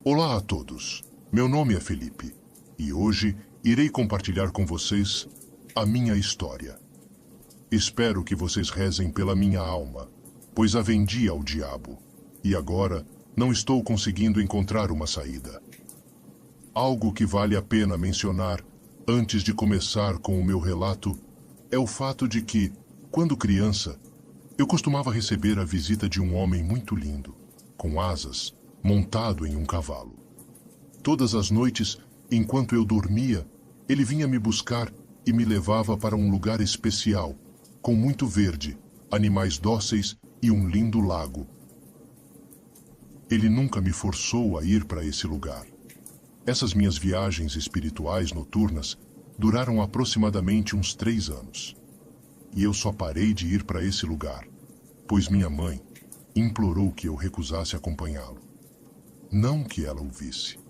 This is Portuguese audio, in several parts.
Olá a todos, meu nome é Felipe e hoje irei compartilhar com vocês a minha história. Espero que vocês rezem pela minha alma, pois a vendi ao diabo e agora não estou conseguindo encontrar uma saída. Algo que vale a pena mencionar antes de começar com o meu relato é o fato de que, quando criança, eu costumava receber a visita de um homem muito lindo, com asas, montado em um cavalo. Todas as noites, enquanto eu dormia, ele vinha me buscar e me levava para um lugar especial, com muito verde, animais dóceis e um lindo lago. Ele nunca me forçou a ir para esse lugar. Essas minhas viagens espirituais noturnas duraram aproximadamente uns 3 anos. E eu só parei de ir para esse lugar, pois minha mãe implorou que eu recusasse acompanhá-lo. Não que ela o visse,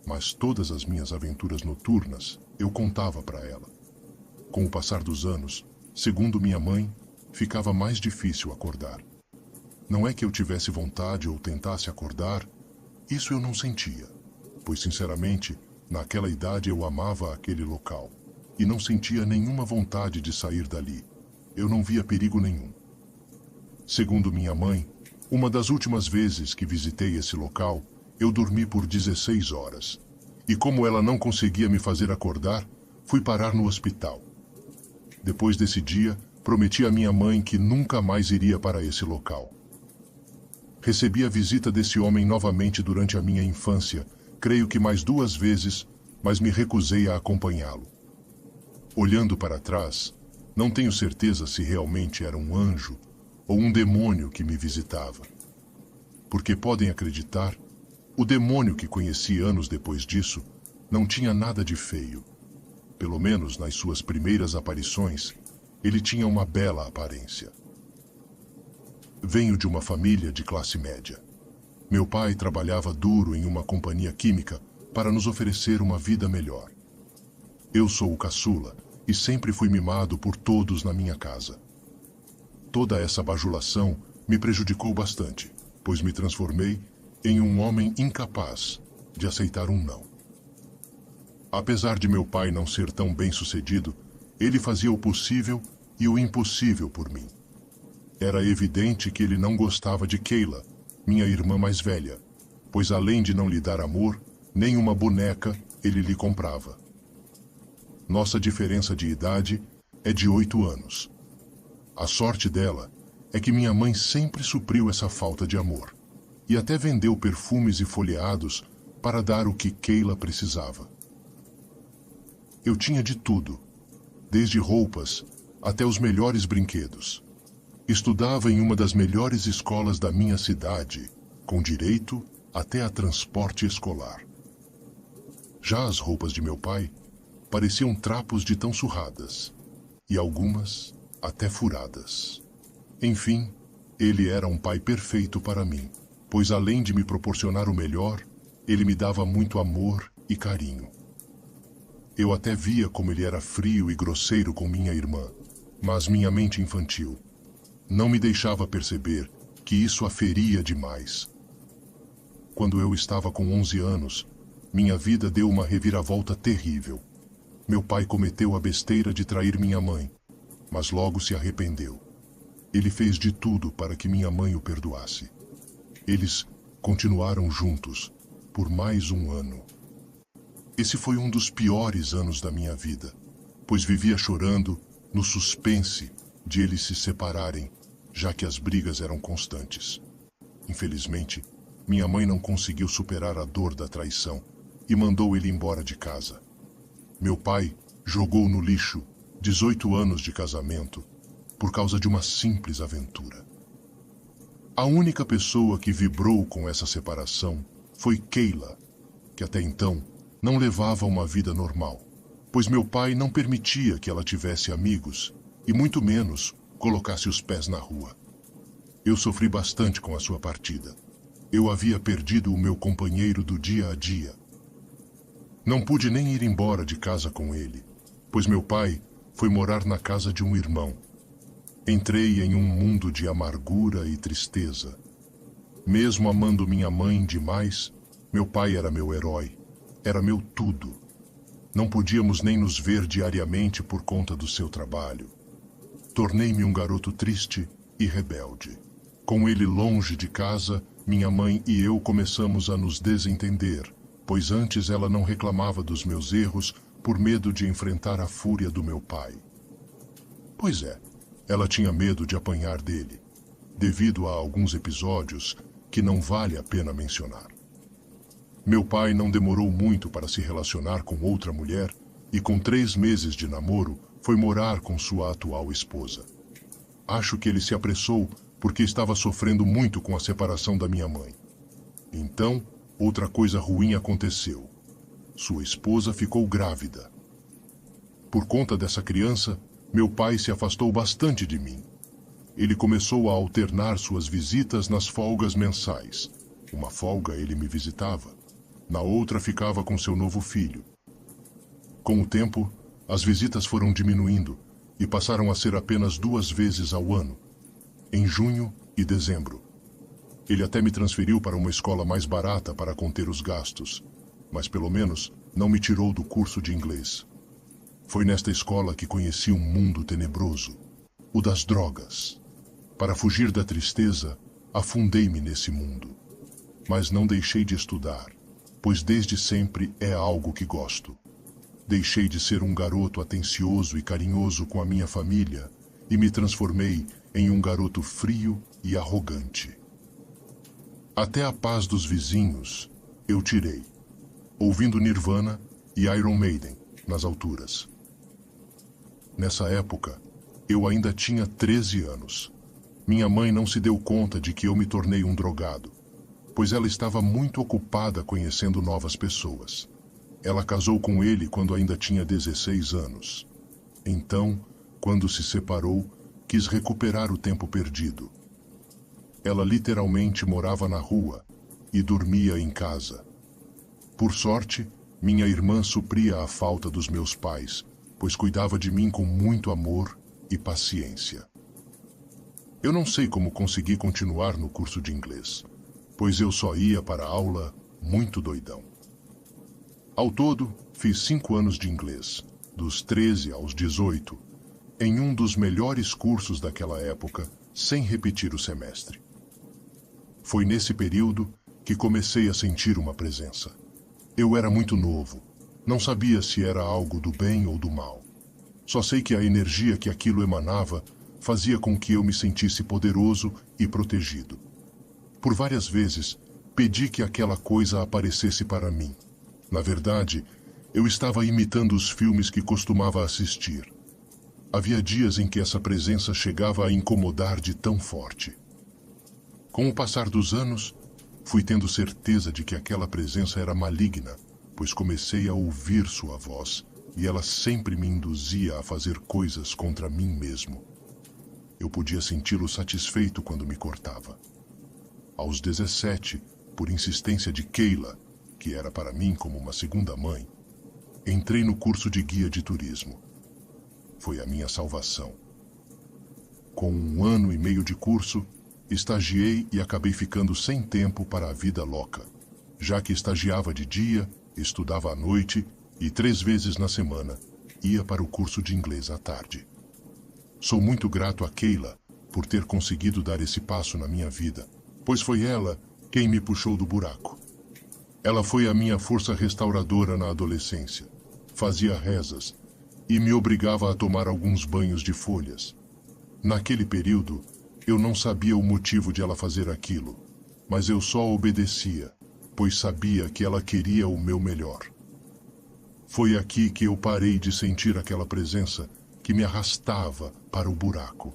mas todas as minhas aventuras noturnas eu contava para ela. Com o passar dos anos, segundo minha mãe, ficava mais difícil acordar. Não é que eu tivesse vontade ou tentasse acordar, isso eu não sentia, pois sinceramente, naquela idade eu amava aquele local e não sentia nenhuma vontade de sair dali. Eu não via perigo nenhum. Segundo minha mãe, uma das últimas vezes que visitei esse local, eu dormi por 16 horas. E como ela não conseguia me fazer acordar, fui parar no hospital. Depois desse dia, prometi à minha mãe que nunca mais iria para esse local. Recebi a visita desse homem novamente durante a minha infância, creio que mais 2 vezes, mas me recusei a acompanhá-lo. Olhando para trás, não tenho certeza se realmente era um anjo ou um demônio que me visitava. Porque podem acreditar, o demônio que conheci anos depois disso não tinha nada de feio. Pelo menos nas suas primeiras aparições, ele tinha uma bela aparência. Venho de uma família de classe média. Meu pai trabalhava duro em uma companhia química para nos oferecer uma vida melhor. Eu sou o caçula e sempre fui mimado por todos na minha casa. Toda essa bajulação me prejudicou bastante, pois me transformei em um homem incapaz de aceitar um não. Apesar de meu pai não ser tão bem-sucedido, ele fazia o possível e o impossível por mim. Era evidente que ele não gostava de Keila, minha irmã mais velha, pois além de não lhe dar amor, nem uma boneca ele lhe comprava. Nossa diferença de idade é de 8 anos. A sorte dela é que minha mãe sempre supriu essa falta de amor, e até vendeu perfumes e folheados para dar o que Keila precisava. Eu tinha de tudo, desde roupas até os melhores brinquedos. Estudava em uma das melhores escolas da minha cidade, com direito até a transporte escolar. Já as roupas de meu pai pareciam trapos de tão surradas, e algumas até furadas. Enfim, ele era um pai perfeito para mim, pois além de me proporcionar o melhor, ele me dava muito amor e carinho. Eu até via como ele era frio e grosseiro com minha irmã, mas minha mente infantil não me deixava perceber que isso a feria demais. Quando eu estava com 11 anos, minha vida deu uma reviravolta terrível. Meu pai cometeu a besteira de trair minha mãe, mas logo se arrependeu. Ele fez de tudo para que minha mãe o perdoasse. Eles continuaram juntos por mais 1 ano. Esse foi um dos piores anos da minha vida, pois vivia chorando no suspense de eles se separarem, já que as brigas eram constantes. Infelizmente, minha mãe não conseguiu superar a dor da traição e mandou ele embora de casa. Meu pai jogou no lixo 18 anos de casamento por causa de uma simples aventura. A única pessoa que vibrou com essa separação foi Keila, que até então não levava uma vida normal, pois meu pai não permitia que ela tivesse amigos e muito menos colocasse os pés na rua. Eu sofri bastante com a sua partida. Eu havia perdido o meu companheiro do dia a dia. Não pude nem ir embora de casa com ele, pois meu pai foi morar na casa de um irmão. Entrei em um mundo de amargura e tristeza. Mesmo amando minha mãe demais, Meu pai era meu herói, era meu tudo. Não podíamos nem nos ver diariamente por conta do seu trabalho. Tornei-me um garoto triste e rebelde. Com ele longe de casa, minha mãe e eu começamos a nos desentender, pois antes ela não reclamava dos meus erros por medo de enfrentar a fúria do meu pai. Pois é, ela tinha medo de apanhar dele, devido a alguns episódios que não vale a pena mencionar. Meu pai não demorou muito para se relacionar com outra mulher e, com 3 meses de namoro, foi morar com sua atual esposa. Acho que ele se apressou porque estava sofrendo muito com a separação da minha mãe. Então, outra coisa ruim aconteceu. Sua esposa ficou grávida. Por conta dessa criança, meu pai se afastou bastante de mim. Ele começou a alternar suas visitas nas folgas mensais. Uma folga ele me visitava. Na outra ficava com seu novo filho. Com o tempo, as visitas foram diminuindo e passaram a ser apenas 2 vezes ao ano, em junho e dezembro. Ele até me transferiu para uma escola mais barata para conter os gastos, mas pelo menos não me tirou do curso de inglês. Foi nesta escola que conheci um mundo tenebroso, o das drogas. Para fugir da tristeza, afundei-me nesse mundo. Mas não deixei de estudar, pois desde sempre é algo que gosto. Deixei de ser um garoto atencioso e carinhoso com a minha família e me transformei em um garoto frio e arrogante. Até a paz dos vizinhos eu tirei, ouvindo Nirvana e Iron Maiden nas alturas. Nessa época, eu ainda tinha 13 anos. Minha mãe não se deu conta de que eu me tornei um drogado, pois ela estava muito ocupada conhecendo novas pessoas. Ela casou com ele quando ainda tinha 16 anos. Então, quando se separou, quis recuperar o tempo perdido. Ela literalmente morava na rua e dormia em casa. Por sorte, minha irmã supria a falta dos meus pais, pois cuidava de mim com muito amor e paciência. Eu não sei como consegui continuar no curso de inglês, pois eu só ia para a aula muito doidão. Ao todo, fiz 5 anos de inglês, dos 13 aos 18, em um dos melhores cursos daquela época, sem repetir o semestre. Foi nesse período que comecei a sentir uma presença. Eu era muito novo, não sabia se era algo do bem ou do mal. Só sei que a energia que aquilo emanava fazia com que eu me sentisse poderoso e protegido. Por várias vezes, pedi que aquela coisa aparecesse para mim. Na verdade, eu estava imitando os filmes que costumava assistir. Havia dias em que essa presença chegava a incomodar de tão forte. Com o passar dos anos, fui tendo certeza de que aquela presença era maligna, pois comecei a ouvir sua voz, e ela sempre me induzia a fazer coisas contra mim mesmo. Eu podia senti-lo satisfeito quando me cortava. Aos 17, por insistência de Keila, que era para mim como uma segunda mãe, entrei no curso de guia de turismo. Foi a minha salvação. Com 1 ano e meio de curso, estagiei e acabei ficando sem tempo para a vida louca, já que estagiava de dia, estudava à noite e 3 vezes na semana ia para o curso de inglês à tarde. Sou muito grato a Keila por ter conseguido dar esse passo na minha vida, pois foi ela quem me puxou do buraco. Ela foi a minha força restauradora na adolescência. Fazia rezas e me obrigava a tomar alguns banhos de folhas. Naquele período, eu não sabia o motivo de ela fazer aquilo, mas eu só obedecia, pois sabia que ela queria o meu melhor. Foi aqui que eu parei de sentir aquela presença que me arrastava para o buraco.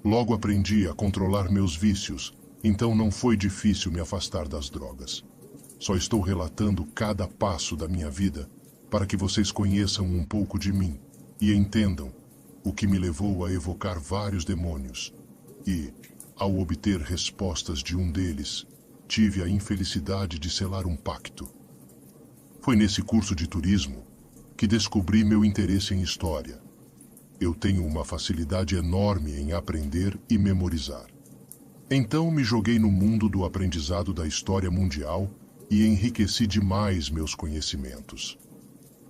Logo aprendi a controlar meus vícios, então não foi difícil me afastar das drogas. Só estou relatando cada passo da minha vida para que vocês conheçam um pouco de mim e entendam o que me levou a evocar vários demônios. E, ao obter respostas de um deles, tive a infelicidade de selar um pacto. Foi nesse curso de turismo que descobri meu interesse em história. Eu tenho uma facilidade enorme em aprender e memorizar. Então me joguei no mundo do aprendizado da história mundial e enriqueci demais meus conhecimentos.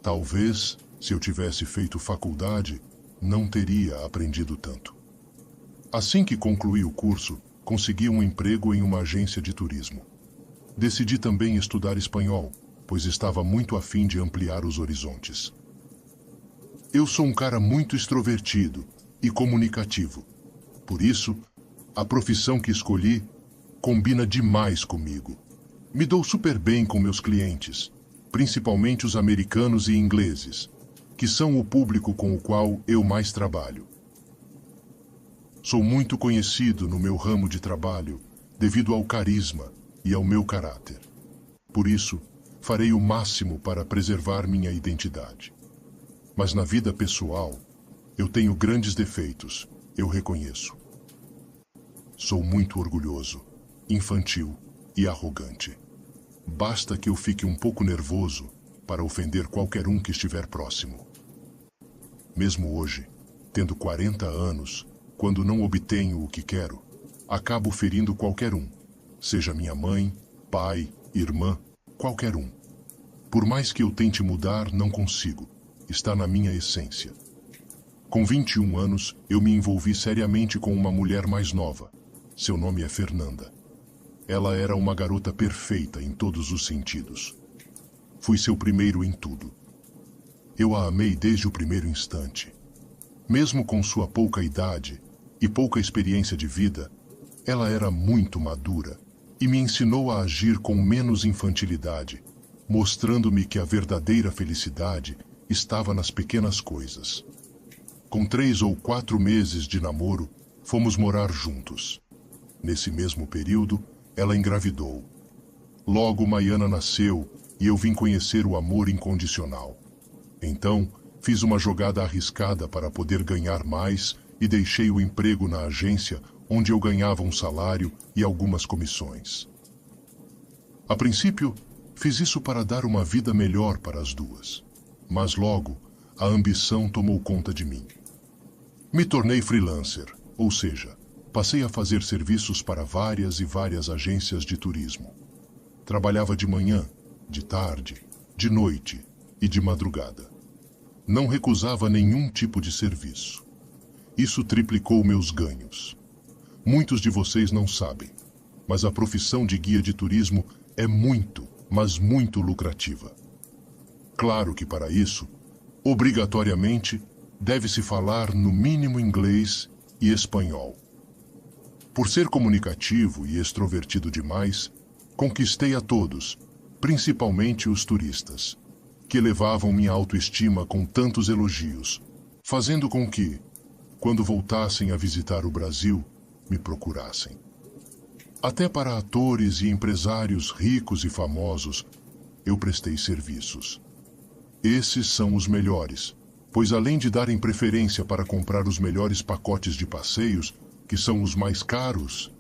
Talvez, se eu tivesse feito faculdade, não teria aprendido tanto. Assim que concluí o curso, consegui um emprego em uma agência de turismo. Decidi também estudar espanhol, pois estava muito afim de ampliar os horizontes. Eu sou um cara muito extrovertido e comunicativo. Por isso, a profissão que escolhi combina demais comigo. Me dou super bem com meus clientes, principalmente os americanos e ingleses, que são o público com o qual eu mais trabalho. Sou muito conhecido no meu ramo de trabalho devido ao carisma e ao meu caráter. Por isso, farei o máximo para preservar minha identidade. Mas na vida pessoal, eu tenho grandes defeitos, eu reconheço. Sou muito orgulhoso, infantil e arrogante. Basta que eu fique um pouco nervoso para ofender qualquer um que estiver próximo. Mesmo hoje, tendo 40 anos, quando não obtenho o que quero, acabo ferindo qualquer um, seja minha mãe, pai, irmã, qualquer um. Por mais que eu tente mudar, não consigo. Está na minha essência. Com 21 anos, eu me envolvi seriamente com uma mulher mais nova. Seu nome é Fernanda. Ela era uma garota perfeita em todos os sentidos. Fui seu primeiro em tudo. Eu a amei desde o primeiro instante. Mesmo com sua pouca idade e pouca experiência de vida, ela era muito madura e me ensinou a agir com menos infantilidade, mostrando-me que a verdadeira felicidade estava nas pequenas coisas. Com 3 ou 4 meses de namoro, fomos morar juntos. Nesse mesmo período, ela engravidou. Logo, Maiana nasceu e eu vim conhecer o amor incondicional. Então, fiz uma jogada arriscada para poder ganhar mais e deixei o emprego na agência, onde eu ganhava um salário e algumas comissões. A princípio, fiz isso para dar uma vida melhor para as duas. Mas logo, a ambição tomou conta de mim. Me tornei freelancer, ou seja, passei a fazer serviços para várias e várias agências de turismo. Trabalhava de manhã, de tarde, de noite e de madrugada. Não recusava nenhum tipo de serviço. Isso triplicou meus ganhos. Muitos de vocês não sabem, mas a profissão de guia de turismo é muito, mas muito lucrativa. Claro que para isso, obrigatoriamente, deve-se falar no mínimo inglês e espanhol. Por ser comunicativo e extrovertido demais, conquistei a todos, principalmente os turistas, que elevavam minha autoestima com tantos elogios, fazendo com que, quando voltassem a visitar o Brasil, me procurassem. Até para atores e empresários ricos e famosos, eu prestei serviços. Esses são os melhores, pois além de darem preferência para comprar os melhores pacotes de passeios, que são os mais caros,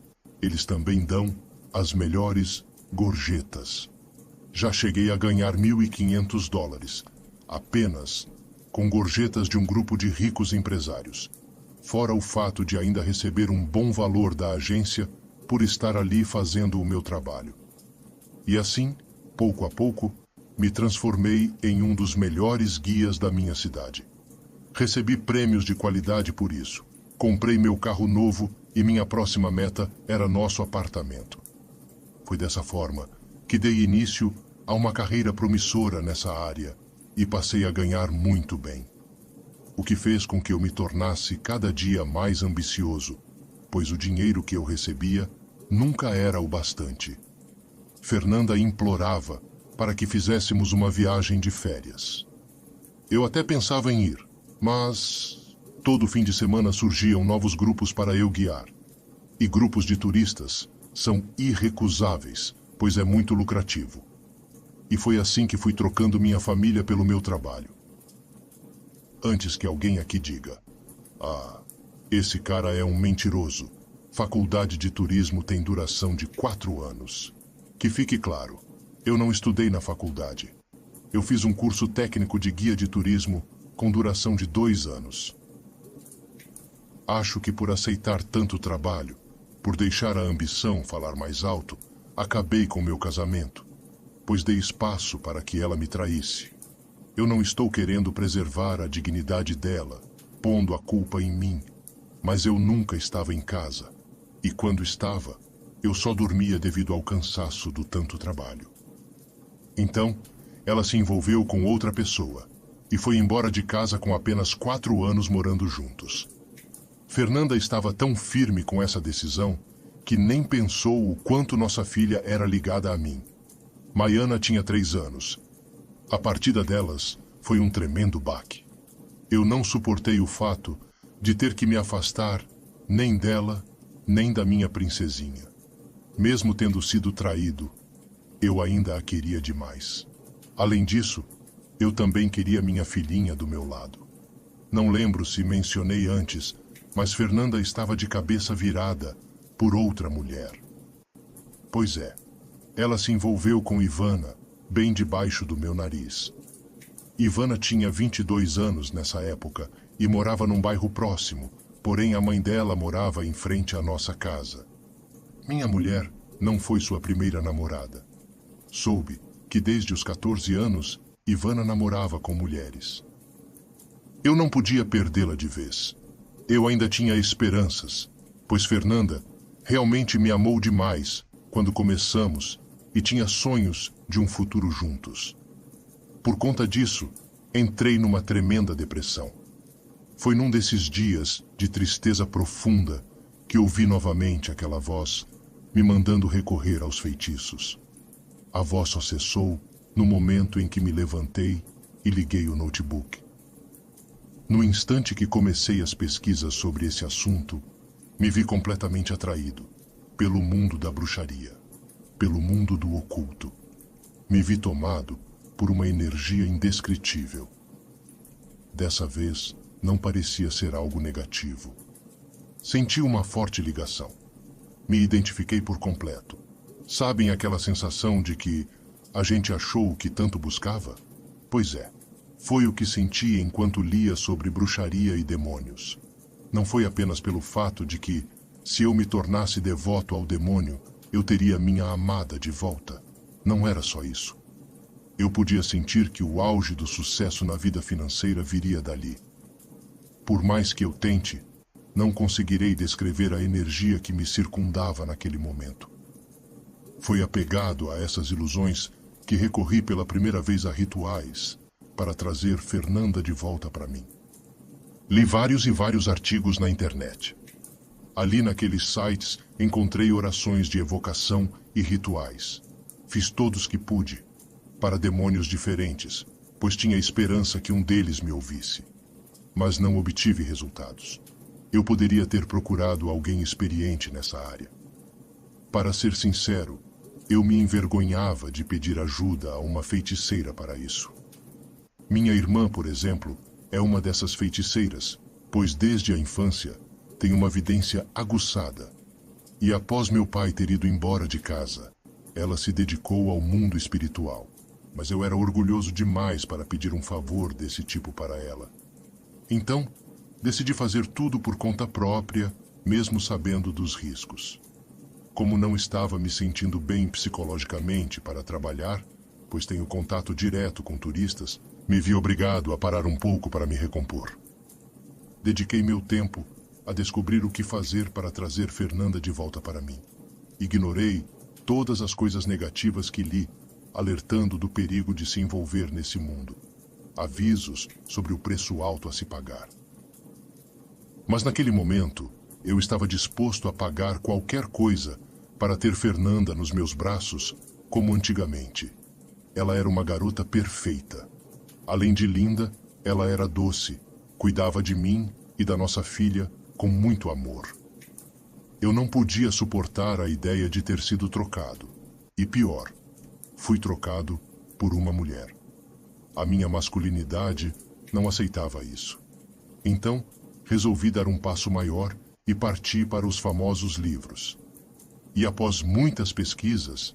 eles também dão as melhores gorjetas. Já cheguei a ganhar $1.500, apenas com gorjetas de um grupo de ricos empresários, fora o fato de ainda receber um bom valor da agência por estar ali fazendo o meu trabalho. E assim, pouco a pouco, me transformei em um dos melhores guias da minha cidade. Recebi prêmios de qualidade por isso. Comprei meu carro novo e minha próxima meta era nosso apartamento. Foi dessa forma que dei início a uma carreira promissora nessa área e passei a ganhar muito bem. O que fez com que eu me tornasse cada dia mais ambicioso, pois o dinheiro que eu recebia nunca era o bastante. Fernanda implorava para que fizéssemos uma viagem de férias. Eu até pensava em ir, mas todo fim de semana surgiam novos grupos para eu guiar. E grupos de turistas são irrecusáveis, pois é muito lucrativo. E foi assim que fui trocando minha família pelo meu trabalho. Antes que alguém aqui diga: "Ah, esse cara é um mentiroso. Faculdade de turismo tem duração de 4 anos. Que fique claro, eu não estudei na faculdade. Eu fiz um curso técnico de guia de turismo com duração de 2 anos. Acho que por aceitar tanto trabalho, por deixar a ambição falar mais alto, acabei com meu casamento. pois dei espaço para que ela me traísse. Eu não estou querendo preservar a dignidade dela, pondo a culpa em mim, mas eu nunca estava em casa. E quando estava, eu só dormia devido ao cansaço do tanto trabalho. Então, ela se envolveu com outra pessoa e foi embora de casa com apenas 4 anos morando juntos. Fernanda estava tão firme com essa decisão que nem pensou o quanto nossa filha era ligada a mim. Maiana tinha 3 anos. A partida delas foi um tremendo baque. Eu não suportei o fato de ter que me afastar nem dela, nem da minha princesinha. Mesmo tendo sido traído, eu ainda a queria demais. Além disso, eu também queria minha filhinha do meu lado. Não lembro se mencionei antes, mas Fernanda estava de cabeça virada por outra mulher. Pois é, ela se envolveu com Ivana, bem debaixo do meu nariz. Ivana tinha 22 anos nessa época e morava num bairro próximo, porém a mãe dela morava em frente à nossa casa. Minha mulher não foi sua primeira namorada. Soube que desde os 14 anos, Ivana namorava com mulheres. Eu não podia perdê-la de vez. Eu ainda tinha esperanças, pois Fernanda realmente me amou demais quando começamos e tinha sonhos de um futuro juntos. Por conta disso, entrei numa tremenda depressão. Foi num desses dias de tristeza profunda que ouvi novamente aquela voz me mandando recorrer aos feitiços. A voz só cessou no momento em que me levantei e liguei o notebook. No instante que comecei as pesquisas sobre esse assunto, me vi completamente atraído pelo mundo da bruxaria, pelo mundo do oculto. Me vi tomado por uma energia indescritível. Dessa vez, não parecia ser algo negativo. Senti uma forte ligação. Me identifiquei por completo. Sabem aquela sensação de que a gente achou o que tanto buscava? Pois é, foi o que senti enquanto lia sobre bruxaria e demônios. Não foi apenas pelo fato de que, se eu me tornasse devoto ao demônio, eu teria minha amada de volta. Não era só isso. Eu podia sentir que o auge do sucesso na vida financeira viria dali. Por mais que eu tente, não conseguirei descrever a energia que me circundava naquele momento. Foi apegado a essas ilusões que recorri pela primeira vez a rituais para trazer Fernanda de volta para mim. Li vários e vários artigos na internet. Ali naqueles sites encontrei orações de evocação e rituais. Fiz todos que pude, para demônios diferentes, pois tinha esperança que um deles me ouvisse. Mas não obtive resultados. Eu poderia ter procurado alguém experiente nessa área. Para ser sincero, eu me envergonhava de pedir ajuda a uma feiticeira para isso. Minha irmã, por exemplo, é uma dessas feiticeiras, pois desde a infância tem uma vidência aguçada. E após meu pai ter ido embora de casa, ela se dedicou ao mundo espiritual. Mas eu era orgulhoso demais para pedir um favor desse tipo para ela. Então, decidi fazer tudo por conta própria, mesmo sabendo dos riscos. Como não estava me sentindo bem psicologicamente para trabalhar, pois tenho contato direto com turistas, me vi obrigado a parar um pouco para me recompor. Dediquei meu tempo a descobrir o que fazer para trazer Fernanda de volta para mim. Ignorei todas as coisas negativas que li, alertando do perigo de se envolver nesse mundo. Avisos sobre o preço alto a se pagar. Mas naquele momento, eu estava disposto a pagar qualquer coisa para ter Fernanda nos meus braços como antigamente. Ela era uma garota perfeita. Além de linda, ela era doce, cuidava de mim e da nossa filha com muito amor. Eu não podia suportar a ideia de ter sido trocado. E pior, fui trocado por uma mulher. A minha masculinidade não aceitava isso. Então, resolvi dar um passo maior e parti para os famosos livros. E após muitas pesquisas,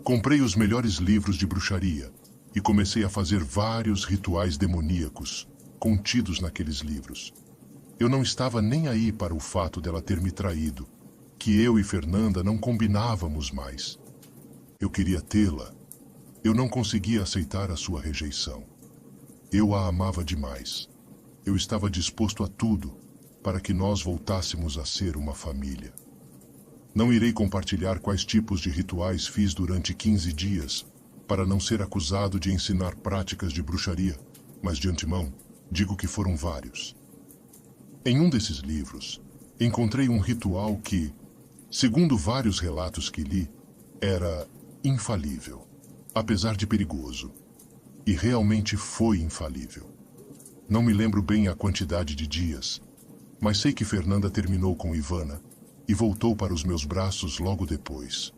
comprei os melhores livros de bruxaria e comecei a fazer vários rituais demoníacos contidos naqueles livros. Eu não estava nem aí para o fato dela ter me traído, que eu e Fernanda não combinávamos mais. Eu queria tê-la Eu não conseguia aceitar a sua rejeição. Eu a amava demais. Eu estava disposto a tudo para que nós voltássemos a ser uma família. Não irei compartilhar quais tipos de rituais fiz durante 15 dias, para não ser acusado de ensinar práticas de bruxaria, mas de antemão, digo que foram vários. Em um desses livros, encontrei um ritual que, segundo vários relatos que li, era infalível, apesar de perigoso. E realmente foi infalível. Não me lembro bem a quantidade de dias, mas sei que Fernanda terminou com Ivana e voltou para os meus braços logo depois.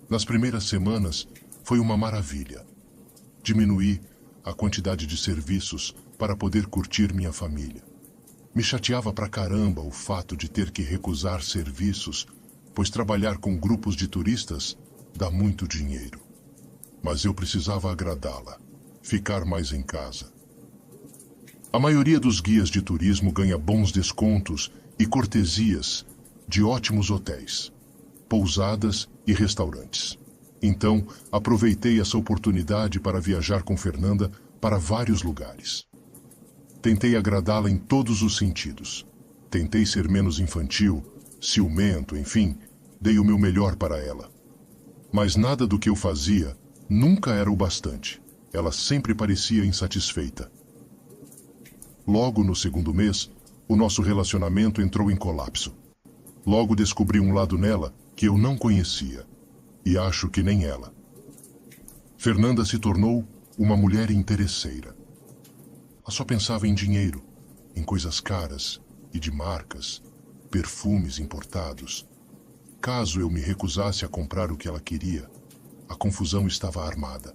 Nas primeiras semanas, foi uma maravilha. Diminuí a quantidade de serviços para poder curtir minha família. Me chateava pra caramba o fato de ter que recusar serviços, pois trabalhar com grupos de turistas dá muito dinheiro. Mas eu precisava agradá-la, ficar mais em casa. A maioria dos guias de turismo ganha bons descontos e cortesias de ótimos hotéis, pousadas e restaurantes. Então, aproveitei essa oportunidade para viajar com Fernanda para vários lugares. Tentei agradá-la em todos os sentidos. Tentei ser menos infantil, ciumento, enfim, dei o meu melhor para ela. Mas nada do que eu fazia nunca era o bastante. Ela sempre parecia insatisfeita. Logo no segundo mês, o nosso relacionamento entrou em colapso. Logo descobri um lado nela que eu não conhecia. E acho que nem ela. Fernanda se tornou uma mulher interesseira. Ela só pensava em dinheiro, em coisas caras e de marcas, perfumes importados. Caso eu me recusasse a comprar o que ela queria, a confusão estava armada.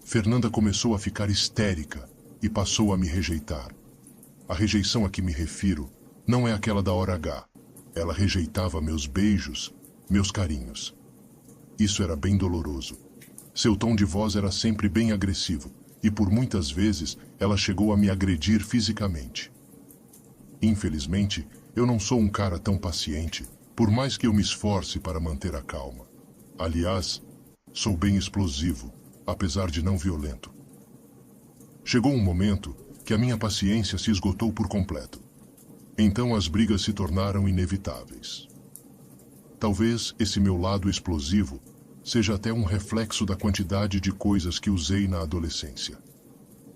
Fernanda começou a ficar histérica e passou a me rejeitar. A rejeição a que me refiro não é aquela da hora H. Ela rejeitava meus beijos, meus carinhos. Isso era bem doloroso. Seu tom de voz era sempre bem agressivo, e por muitas vezes ela chegou a me agredir fisicamente. Infelizmente, eu não sou um cara tão paciente, por mais que eu me esforce para manter a calma. Aliás, sou bem explosivo, apesar de não violento. Chegou um momento que a minha paciência se esgotou por completo. Então as brigas se tornaram inevitáveis. Talvez esse meu lado explosivo seja até um reflexo da quantidade de coisas que usei na adolescência.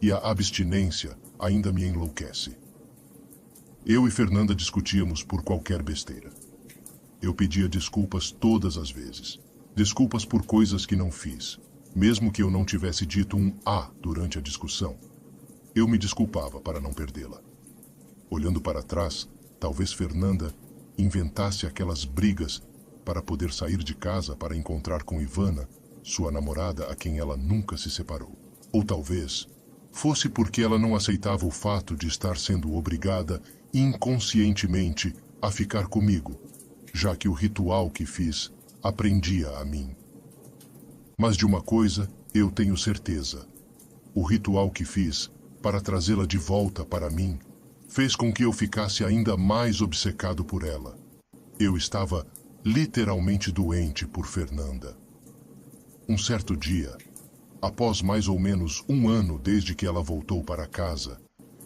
E a abstinência ainda me enlouquece. Eu e Fernanda discutíamos por qualquer besteira. Eu pedia desculpas todas as vezes. Desculpas por coisas que não fiz. Mesmo que eu não tivesse dito um A durante a discussão, eu me desculpava para não perdê-la. Olhando para trás, talvez Fernanda inventasse aquelas brigas para poder sair de casa para encontrar com Ivana, sua namorada a quem ela nunca se separou. Ou talvez fosse porque ela não aceitava o fato de estar sendo obrigada inconscientemente a ficar comigo, já que o ritual que fiz aprendia a mim. Mas de uma coisa eu tenho certeza. O ritual que fiz para trazê-la de volta para mim fez com que eu ficasse ainda mais obcecado por ela. Eu estava literalmente doente por Fernanda. Um certo dia, após mais ou menos um ano desde que ela voltou para casa,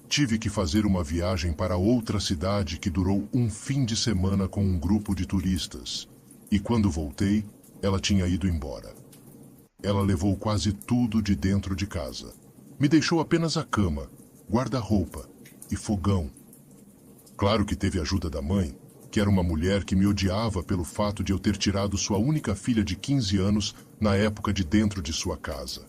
tive que fazer uma viagem para outra cidade que durou um fim de semana com um grupo de turistas. E quando voltei, ela tinha ido embora. Ela levou quase tudo de dentro de casa. Me deixou apenas a cama, guarda-roupa e fogão. Claro que teve ajuda da mãe, que era uma mulher que me odiava pelo fato de eu ter tirado sua única filha de 15 anos na época de dentro de sua casa.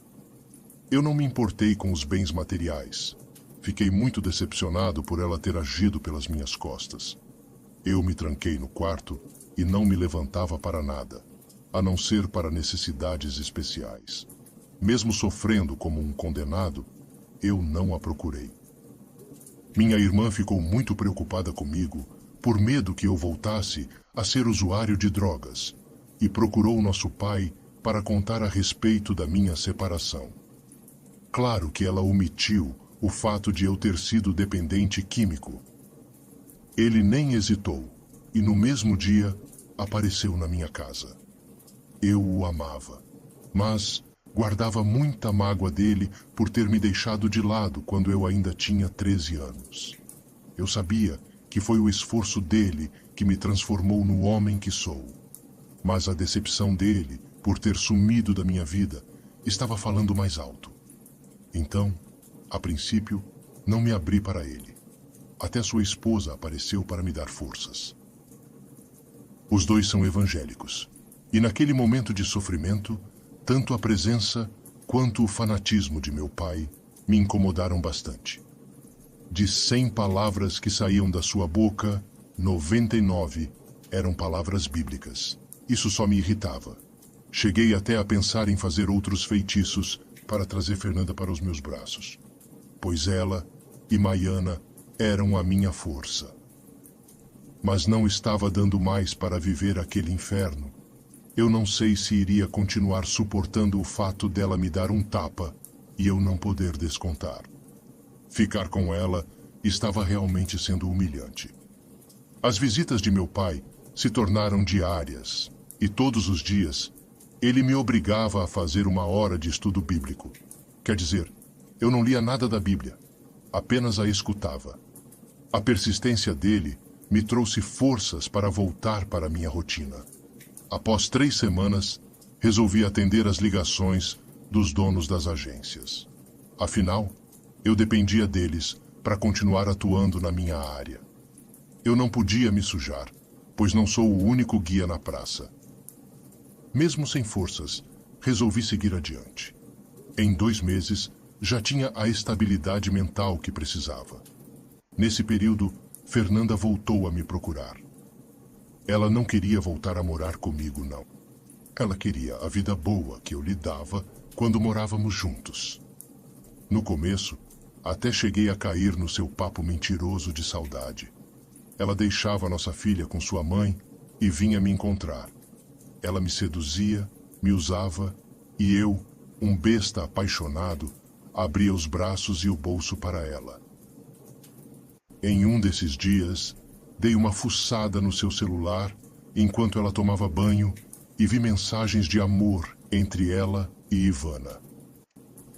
Eu não me importei com os bens materiais. Fiquei muito decepcionado por ela ter agido pelas minhas costas. Eu me tranquei no quarto e não me levantava para nada, a não ser para necessidades especiais. Mesmo sofrendo como um condenado, eu não a procurei. Minha irmã ficou muito preocupada comigo, por medo que eu voltasse a ser usuário de drogas, e procurou nosso pai para contar a respeito da minha separação. Claro que ela omitiu o fato de eu ter sido dependente químico. Ele nem hesitou, e no mesmo dia apareceu na minha casa. Eu o amava, mas guardava muita mágoa dele por ter me deixado de lado quando eu ainda tinha 13 anos. Eu sabia que foi o esforço dele que me transformou no homem que sou. Mas a decepção dele por ter sumido da minha vida estava falando mais alto. Então, a princípio, não me abri para ele. Até sua esposa apareceu para me dar forças. Os dois são evangélicos, e naquele momento de sofrimento, tanto a presença quanto o fanatismo de meu pai me incomodaram bastante. De 100 palavras que saíam da sua boca, 99 eram palavras bíblicas. Isso só me irritava. Cheguei até a pensar em fazer outros feitiços para trazer Fernanda para os meus braços, pois ela e Maiana eram a minha força. Mas não estava dando mais para viver aquele inferno. Eu não sei se iria continuar suportando o fato dela me dar um tapa e eu não poder descontar. Ficar com ela estava realmente sendo humilhante. As visitas de meu pai se tornaram diárias, e todos os dias ele me obrigava a fazer 1 hora de estudo bíblico. Quer dizer, eu não lia nada da Bíblia, apenas a escutava. A persistência dele me trouxe forças para voltar para minha rotina. Após 3 semanas, resolvi atender as ligações dos donos das agências. Afinal, eu dependia deles para continuar atuando na minha área. Eu não podia me sujar, pois não sou o único guia na praça. Mesmo sem forças, resolvi seguir adiante. Em 2 meses, já tinha a estabilidade mental que precisava. Nesse período, Fernanda voltou a me procurar. Ela não queria voltar a morar comigo, não. Ela queria a vida boa que eu lhe dava quando morávamos juntos. No começo, até cheguei a cair no seu papo mentiroso de saudade. Ela deixava nossa filha com sua mãe e vinha me encontrar. Ela me seduzia, me usava, e eu, um besta apaixonado, abria os braços e o bolso para ela. Em um desses dias, dei uma fuçada no seu celular enquanto ela tomava banho e vi mensagens de amor entre ela e Ivana.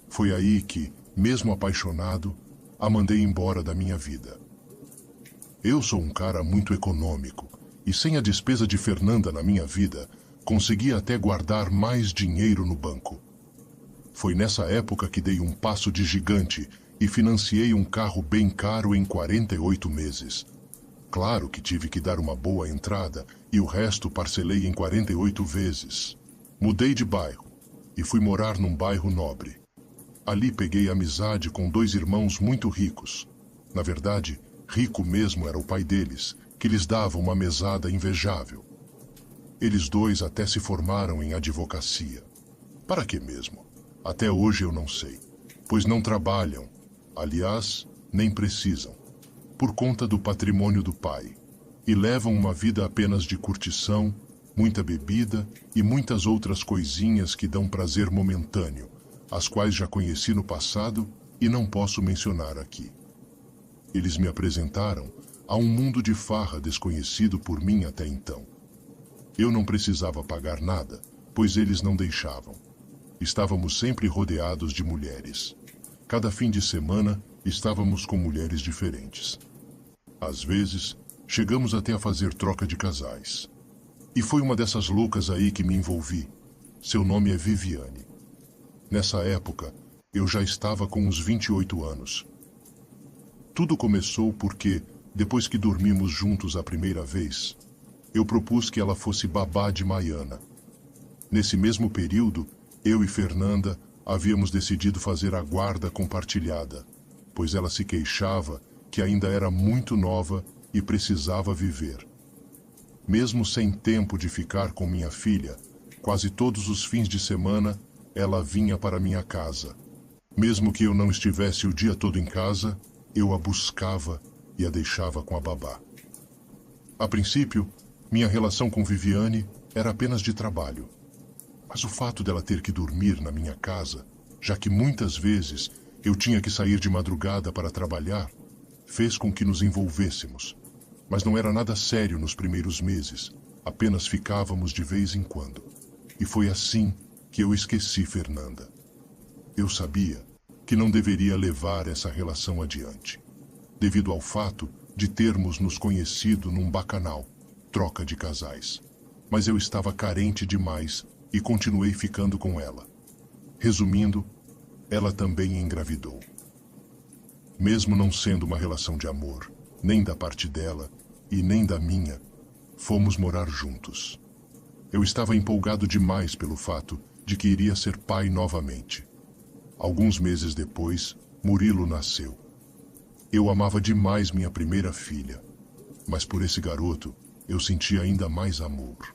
Foi aí que, mesmo apaixonado, a mandei embora da minha vida. Eu sou um cara muito econômico e sem a despesa de Fernanda na minha vida, consegui até guardar mais dinheiro no banco. Foi nessa época que dei um passo de gigante e financiei um carro bem caro em 48 meses. Claro que tive que dar uma boa entrada e o resto parcelei em 48 vezes. Mudei de bairro e fui morar num bairro nobre. Ali peguei amizade com 2 irmãos muito ricos. Na verdade, rico mesmo era o pai deles, que lhes dava uma mesada invejável. Eles 2 até se formaram em advocacia. Para que mesmo? Até hoje eu não sei, pois não trabalham. Aliás, nem precisam, por conta do patrimônio do pai, e levam uma vida apenas de curtição, muita bebida e muitas outras coisinhas que dão prazer momentâneo, as quais já conheci no passado e não posso mencionar aqui. Eles me apresentaram a um mundo de farra desconhecido por mim até então. Eu não precisava pagar nada, pois eles não deixavam. Estávamos sempre rodeados de mulheres. Cada fim de semana, estávamos com mulheres diferentes. Às vezes, chegamos até a fazer troca de casais. E foi uma dessas loucas aí que me envolvi. Seu nome é Viviane. Nessa época, eu já estava com uns 28 anos. Tudo começou porque, depois que dormimos juntos a primeira vez, eu propus que ela fosse babá de Maiana. Nesse mesmo período, eu e Fernanda havíamos decidido fazer a guarda compartilhada, pois ela se queixava que ainda era muito nova e precisava viver. Mesmo sem tempo de ficar com minha filha, quase todos os fins de semana ela vinha para minha casa. Mesmo que eu não estivesse o dia todo em casa, eu a buscava e a deixava com a babá. A princípio, minha relação com Viviane era apenas de trabalho. Mas o fato dela ter que dormir na minha casa, já que muitas vezes eu tinha que sair de madrugada para trabalhar, fez com que nos envolvêssemos. Mas não era nada sério nos primeiros meses, apenas ficávamos de vez em quando. E foi assim que eu esqueci Fernanda. Eu sabia que não deveria levar essa relação adiante, devido ao fato de termos nos conhecido num bacanal, troca de casais. Mas eu estava carente demais e continuei ficando com ela. Resumindo, ela também engravidou. Mesmo não sendo uma relação de amor, nem da parte dela e nem da minha, fomos morar juntos. Eu estava empolgado demais pelo fato de que iria ser pai novamente. Alguns meses depois, Murilo nasceu. Eu amava demais minha primeira filha, mas por esse garoto eu sentia ainda mais amor.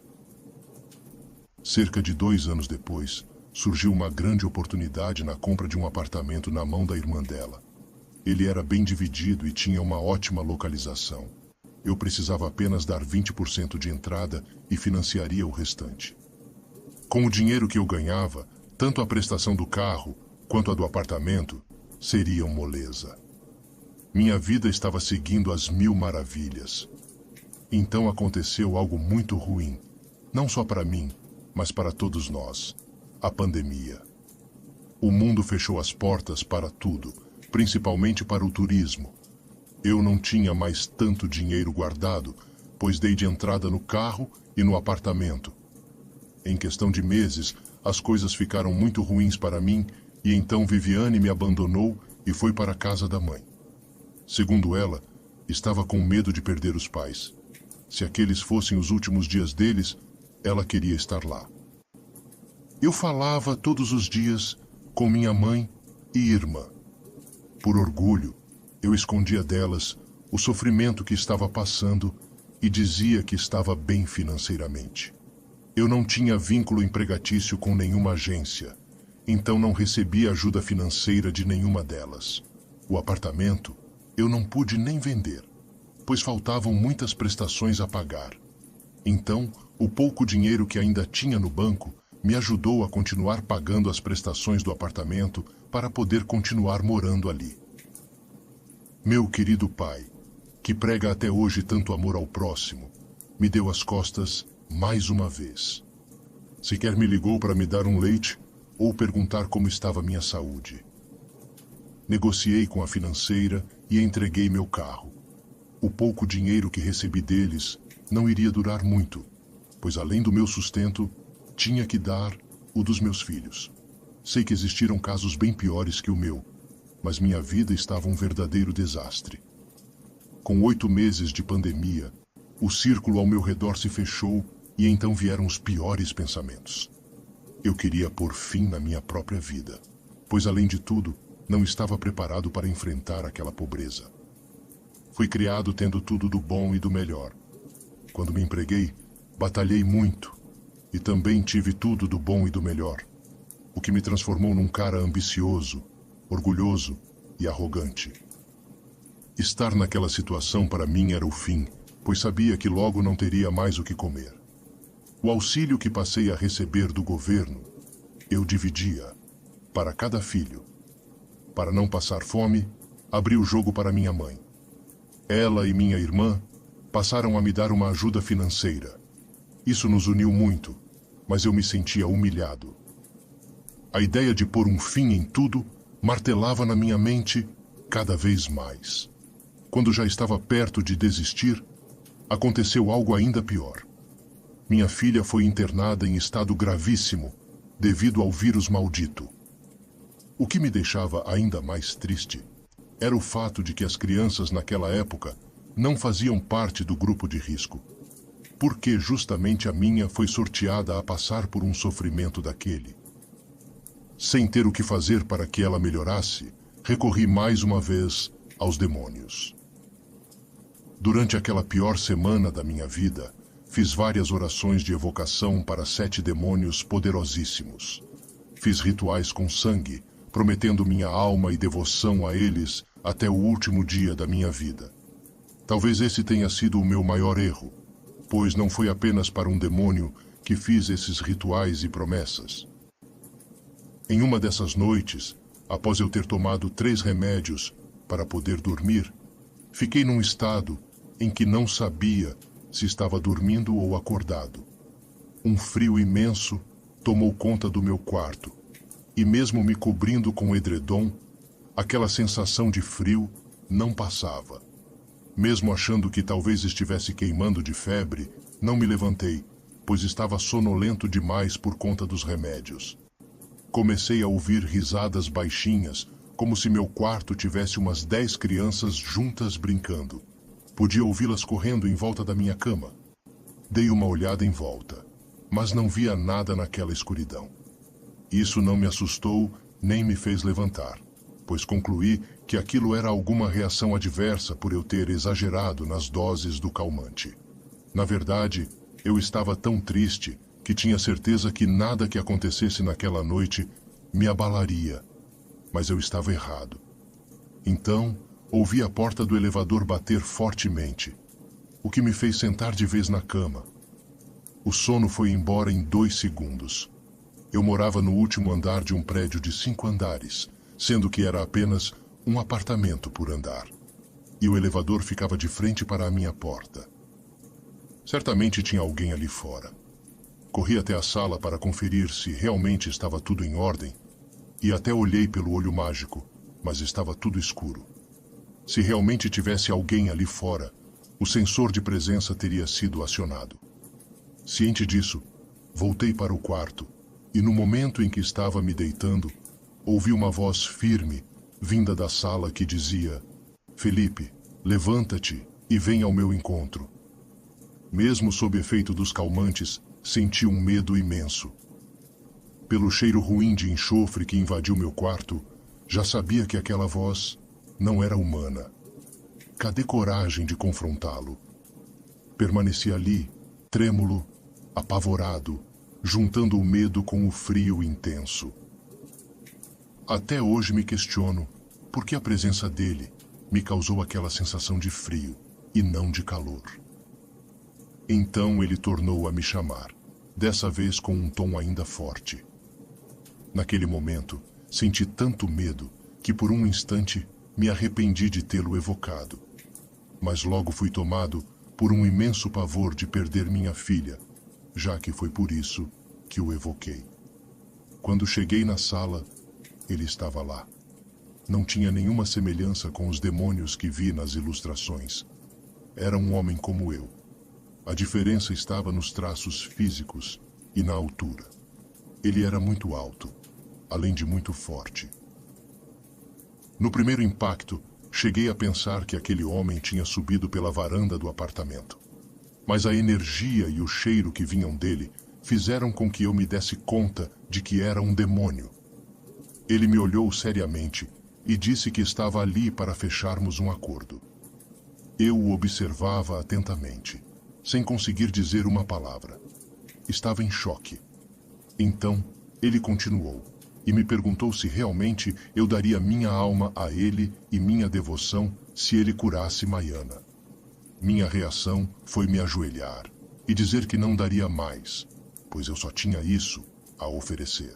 Cerca de 2 anos depois, surgiu uma grande oportunidade na compra de um apartamento na mão da irmã dela. Ele era bem dividido e tinha uma ótima localização. Eu precisava apenas dar 20% de entrada e financiaria o restante. Com o dinheiro que eu ganhava, tanto a prestação do carro quanto a do apartamento seriam moleza. Minha vida estava seguindo às 1000 maravilhas. Então aconteceu algo muito ruim, não só para mim, mas para todos nós: a pandemia. O mundo fechou as portas para tudo, principalmente para o turismo. Eu não tinha mais tanto dinheiro guardado, pois dei de entrada no carro e no apartamento. Em questão de meses, as coisas ficaram muito ruins para mim e então Viviane me abandonou e foi para a casa da mãe. Segundo ela, estava com medo de perder os pais. Se aqueles fossem os últimos dias deles, ela queria estar lá. Eu falava todos os dias com minha mãe e irmã. Por orgulho, eu escondia delas o sofrimento que estava passando e dizia que estava bem financeiramente. Eu não tinha vínculo empregatício com nenhuma agência, então não recebia ajuda financeira de nenhuma delas. O apartamento eu não pude nem vender, pois faltavam muitas prestações a pagar. Então, o pouco dinheiro que ainda tinha no banco me ajudou a continuar pagando as prestações do apartamento para poder continuar morando ali. Meu querido pai, que prega até hoje tanto amor ao próximo, me deu as costas mais uma vez. Sequer me ligou para me dar um leite ou perguntar como estava minha saúde. Negociei com a financeira e entreguei meu carro. O pouco dinheiro que recebi deles não iria durar muito, pois além do meu sustento, tinha que dar o dos meus filhos. Sei que existiram casos bem piores que o meu, mas minha vida estava um verdadeiro desastre. Com 8 meses de pandemia, o círculo ao meu redor se fechou e então vieram os piores pensamentos. Eu queria pôr fim na minha própria vida, pois além de tudo, não estava preparado para enfrentar aquela pobreza. Fui criado tendo tudo do bom e do melhor. Quando me empreguei, batalhei muito e também tive tudo do bom e do melhor, o que me transformou num cara ambicioso, orgulhoso e arrogante. Estar naquela situação para mim era o fim, pois sabia que logo não teria mais o que comer. O auxílio que passei a receber do governo, eu dividia para cada filho. Para não passar fome, abri o jogo para minha mãe. Ela e minha irmã passaram a me dar uma ajuda financeira. Isso nos uniu muito, mas eu me sentia humilhado. A ideia de pôr um fim em tudo martelava na minha mente cada vez mais. Quando já estava perto de desistir, aconteceu algo ainda pior. Minha filha foi internada em estado gravíssimo devido ao vírus maldito. O que me deixava ainda mais triste era o fato de que as crianças naquela época não faziam parte do grupo de risco, porque justamente a minha foi sorteada a passar por um sofrimento daquele. Sem ter o que fazer para que ela melhorasse, recorri mais uma vez aos demônios. Durante aquela pior semana da minha vida, fiz várias orações de evocação para 7 demônios poderosíssimos. Fiz rituais com sangue, prometendo minha alma e devoção a eles até o último dia da minha vida. Talvez esse tenha sido o meu maior erro, pois não foi apenas para um demônio que fiz esses rituais e promessas. Em uma dessas noites, após eu ter tomado 3 remédios para poder dormir, fiquei num estado em que não sabia se estava dormindo ou acordado. Um frio imenso tomou conta do meu quarto, e mesmo me cobrindo com o edredom, aquela sensação de frio não passava. Mesmo achando que talvez estivesse queimando de febre, não me levantei, pois estava sonolento demais por conta dos remédios. Comecei a ouvir risadas baixinhas, como se meu quarto tivesse umas 10 crianças juntas brincando. Podia ouvi-las correndo em volta da minha cama. Dei uma olhada em volta, mas não via nada naquela escuridão. Isso não me assustou nem me fez levantar, pois concluí que aquilo era alguma reação adversa por eu ter exagerado nas doses do calmante. Na verdade, eu estava tão triste que tinha certeza que nada que acontecesse naquela noite me abalaria, mas eu estava errado. Então, ouvi a porta do elevador bater fortemente, o que me fez sentar de vez na cama. O sono foi embora em 2 segundos. Eu morava no último andar de um prédio de 5 andares, sendo que era apenas um apartamento por andar. E o elevador ficava de frente para a minha porta. Certamente tinha alguém ali fora. Corri até a sala para conferir se realmente estava tudo em ordem, e até olhei pelo olho mágico, mas estava tudo escuro. Se realmente tivesse alguém ali fora, o sensor de presença teria sido acionado. Ciente disso, voltei para o quarto, e no momento em que estava me deitando, ouvi uma voz firme, vinda da sala, que dizia: Felipe, levanta-te e vem ao meu encontro. Mesmo sob efeito dos calmantes, senti um medo imenso. Pelo cheiro ruim de enxofre que invadiu meu quarto, já sabia que aquela voz não era humana. Cadê coragem de confrontá-lo? Permaneci ali, trêmulo, apavorado, juntando o medo com o frio intenso. Até hoje me questiono por que a presença dele me causou aquela sensação de frio e não de calor. Então ele tornou a me chamar, dessa vez com um tom ainda forte. Naquele momento, senti tanto medo que por um instante me arrependi de tê-lo evocado. Mas logo fui tomado por um imenso pavor de perder minha filha, já que foi por isso que o evoquei. Quando cheguei na sala, ele estava lá. Não tinha nenhuma semelhança com os demônios que vi nas ilustrações. Era um homem como eu. A diferença estava nos traços físicos e na altura. Ele era muito alto, além de muito forte. No primeiro impacto, cheguei a pensar que aquele homem tinha subido pela varanda do apartamento. Mas a energia e o cheiro que vinham dele fizeram com que eu me desse conta de que era um demônio. Ele me olhou seriamente e disse que estava ali para fecharmos um acordo. Eu o observava atentamente, sem conseguir dizer uma palavra. Estava em choque. Então, ele continuou e me perguntou se realmente eu daria minha alma a ele e minha devoção se ele curasse Maiana. Minha reação foi me ajoelhar e dizer que não daria mais, pois eu só tinha isso a oferecer.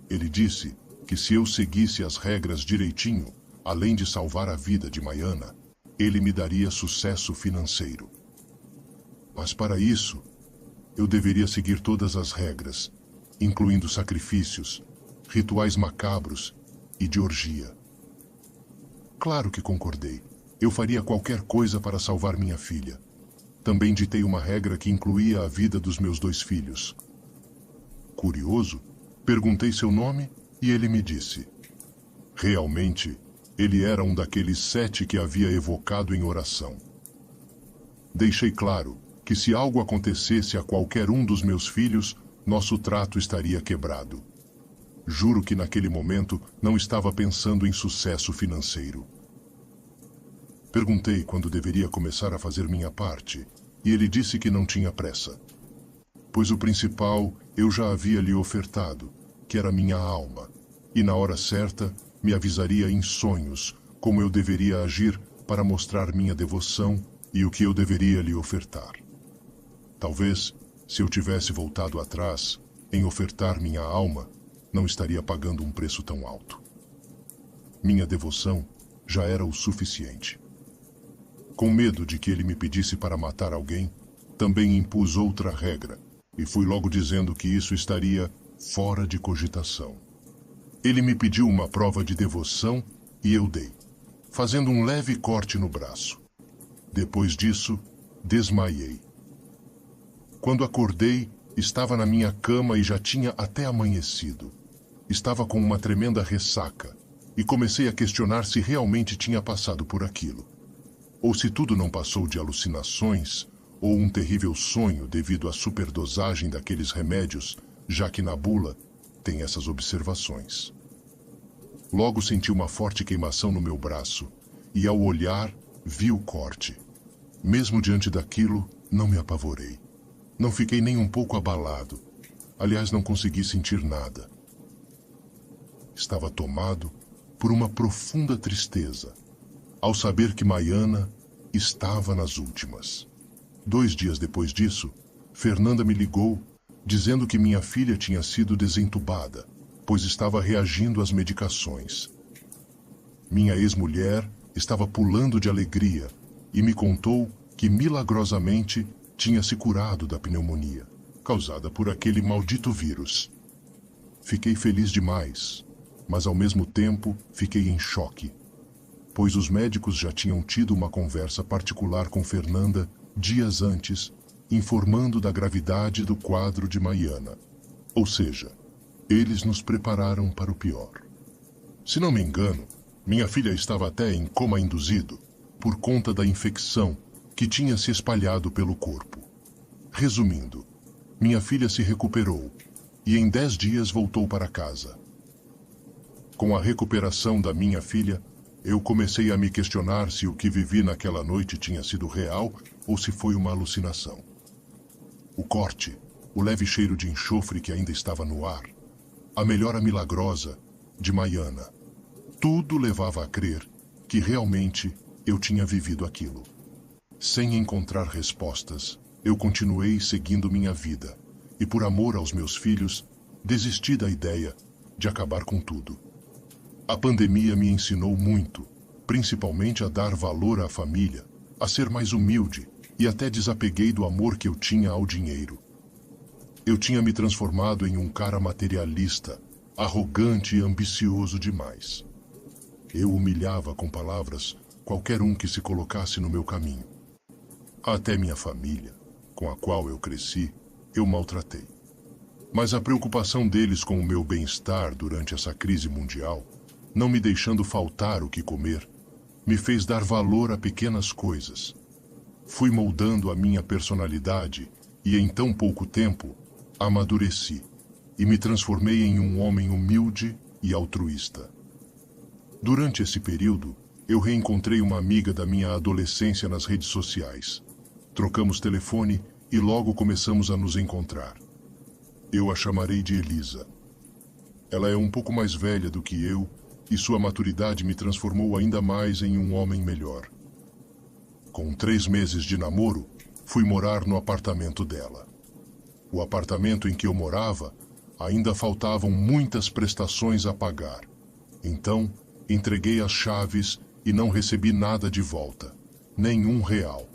Ele disse que se eu seguisse as regras direitinho, além de salvar a vida de Maiana, ele me daria sucesso financeiro. Mas para isso, eu deveria seguir todas as regras, incluindo sacrifícios, rituais macabros e de orgia. Claro que concordei. Eu faria qualquer coisa para salvar minha filha. Também ditei uma regra que incluía a vida dos meus 2 filhos. Curioso, perguntei seu nome e ele me disse. Realmente, ele era um daqueles 7 que havia evocado em oração. Deixei claro que se algo acontecesse a qualquer um dos meus filhos, nosso trato estaria quebrado. Juro que naquele momento não estava pensando em sucesso financeiro. Perguntei quando deveria começar a fazer minha parte, e ele disse que não tinha pressa. Pois o principal eu já havia lhe ofertado, que era minha alma, e na hora certa me avisaria em sonhos como eu deveria agir para mostrar minha devoção e o que eu deveria lhe ofertar. Talvez, se eu tivesse voltado atrás, em ofertar minha alma, não estaria pagando um preço tão alto. Minha devoção já era o suficiente. Com medo de que ele me pedisse para matar alguém, também impus outra regra, e fui logo dizendo que isso estaria fora de cogitação. Ele me pediu uma prova de devoção e eu dei, fazendo um leve corte no braço. Depois disso, desmaiei. Quando acordei, estava na minha cama e já tinha até amanhecido. Estava com uma tremenda ressaca e comecei a questionar se realmente tinha passado por aquilo. Ou se tudo não passou de alucinações ou um terrível sonho devido à superdosagem daqueles remédios, já que na bula tem essas observações. Logo senti uma forte queimação no meu braço e, ao olhar, vi o corte. Mesmo diante daquilo, não me apavorei. Não fiquei nem um pouco abalado. Aliás, não consegui sentir nada. Estava tomado por uma profunda tristeza, ao saber que Maiana estava nas últimas. 2 dias depois disso, Fernanda me ligou, dizendo que minha filha tinha sido desentubada, pois estava reagindo às medicações. Minha ex-mulher estava pulando de alegria e me contou que, milagrosamente, tinha se curado da pneumonia, causada por aquele maldito vírus. Fiquei feliz demais, mas ao mesmo tempo fiquei em choque, pois os médicos já tinham tido uma conversa particular com Fernanda dias antes, informando da gravidade do quadro de Maiana. Ou seja, eles nos prepararam para o pior. Se não me engano, minha filha estava até em coma induzido, por conta da infecção que tinha se espalhado pelo corpo. Resumindo, minha filha se recuperou e em 10 dias voltou para casa. Com a recuperação da minha filha, eu comecei a me questionar se o que vivi naquela noite tinha sido real ou se foi uma alucinação. O corte, o leve cheiro de enxofre que ainda estava no ar, a melhora milagrosa de Maiana, tudo levava a crer que realmente eu tinha vivido aquilo. Sem encontrar respostas, eu continuei seguindo minha vida e, por amor aos meus filhos, desisti da ideia de acabar com tudo. A pandemia me ensinou muito, principalmente a dar valor à família, a ser mais humilde e até desapeguei do amor que eu tinha ao dinheiro. Eu tinha me transformado em um cara materialista, arrogante e ambicioso demais. Eu humilhava com palavras qualquer um que se colocasse no meu caminho. Até minha família, com a qual eu cresci, eu maltratei. Mas a preocupação deles com o meu bem-estar durante essa crise mundial, não me deixando faltar o que comer, me fez dar valor a pequenas coisas. Fui moldando a minha personalidade e, em tão pouco tempo, amadureci e me transformei em um homem humilde e altruísta. Durante esse período, eu reencontrei uma amiga da minha adolescência nas redes sociais. Trocamos telefone e logo começamos a nos encontrar. Eu a chamarei de Elisa. Ela é um pouco mais velha do que eu e sua maturidade me transformou ainda mais em um homem melhor. Com 3 meses de namoro, fui morar no apartamento dela. O apartamento em que eu morava ainda faltavam muitas prestações a pagar. Então, entreguei as chaves e não recebi nada de volta, nem R$1.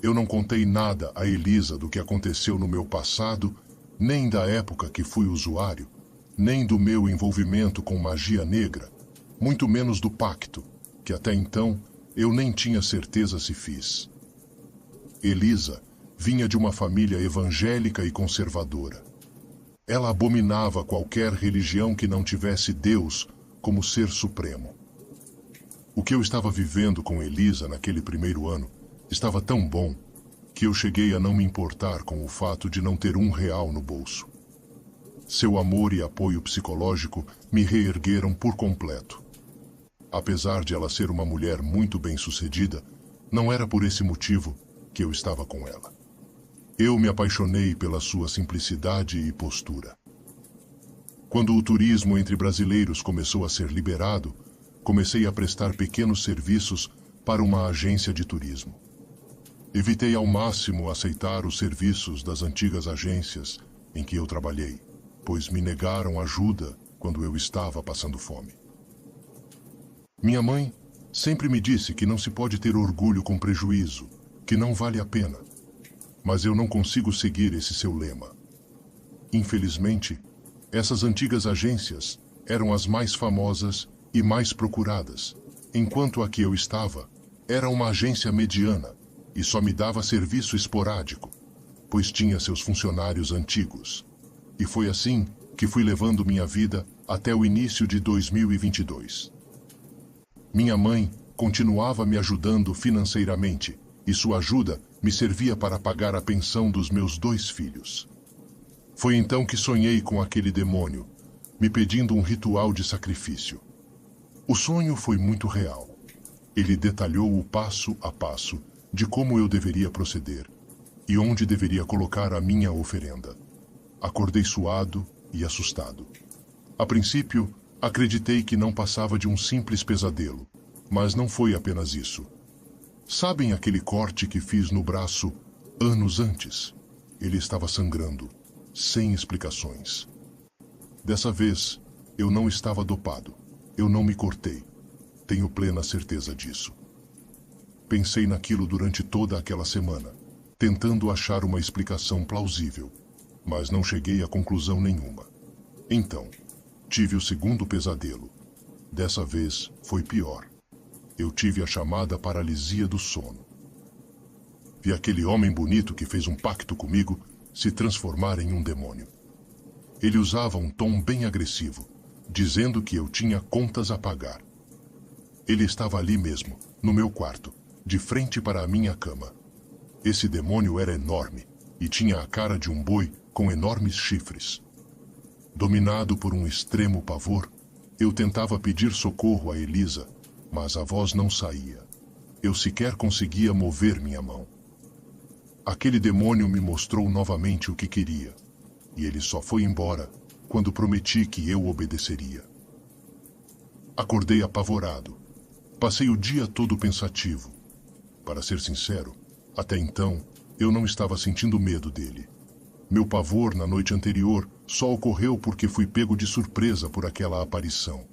Eu não contei nada a Elisa do que aconteceu no meu passado, nem da época que fui usuário, nem do meu envolvimento com magia negra, muito menos do pacto, que até então eu nem tinha certeza se fiz. Elisa vinha de uma família evangélica e conservadora. Ela abominava qualquer religião que não tivesse Deus como ser supremo. O que eu estava vivendo com Elisa naquele primeiro ano estava tão bom que eu cheguei a não me importar com o fato de não ter R$1 no bolso. Seu amor e apoio psicológico me reergueram por completo. Apesar de ela ser uma mulher muito bem-sucedida, não era por esse motivo que eu estava com ela. Eu me apaixonei pela sua simplicidade e postura. Quando o turismo entre brasileiros começou a ser liberado, comecei a prestar pequenos serviços para uma agência de turismo. Evitei ao máximo aceitar os serviços das antigas agências em que eu trabalhei, pois me negaram ajuda quando eu estava passando fome. Minha mãe sempre me disse que não se pode ter orgulho com prejuízo, que não vale a pena. Mas eu não consigo seguir esse seu lema. Infelizmente, Essas antigas agências eram as mais famosas e mais procuradas, enquanto a que eu estava era uma agência mediana e só me dava serviço esporádico, pois tinha seus funcionários antigos. E foi assim que fui levando minha vida até o início de 2022. Minha mãe continuava me ajudando financeiramente, e sua ajuda me servia para pagar a pensão dos meus 2 filhos. Foi então que sonhei com aquele demônio, me pedindo um ritual de sacrifício. O sonho foi muito real. Ele detalhou o passo a passo de como eu deveria proceder e onde deveria colocar a minha oferenda. Acordei suado e assustado. A princípio, acreditei que não passava de um simples pesadelo, mas não foi apenas isso. Sabem aquele corte que fiz no braço anos antes? Ele estava sangrando, sem explicações. Dessa vez, eu não estava dopado. Eu não me cortei. Tenho plena certeza disso. Pensei naquilo durante toda aquela semana, tentando achar uma explicação plausível, mas não cheguei a conclusão nenhuma. Então, tive o segundo pesadelo. Dessa vez, foi pior. Eu tive a chamada paralisia do sono. Vi aquele homem bonito que fez um pacto comigo se transformar em um demônio. Ele usava um tom bem agressivo, dizendo que eu tinha contas a pagar. Ele estava ali mesmo, no meu quarto, de frente para a minha cama. Esse demônio era enorme e tinha a cara de um boi com enormes chifres. Dominado por um extremo pavor, eu tentava pedir socorro a Elisa, mas a voz não saía. Eu sequer conseguia mover minha mão. Aquele demônio me mostrou novamente o que queria, e ele só foi embora quando prometi que eu obedeceria. Acordei apavorado. Passei o dia todo pensativo. Para ser sincero, até então, eu não estava sentindo medo dele. Meu pavor na noite anterior só ocorreu porque fui pego de surpresa por aquela aparição.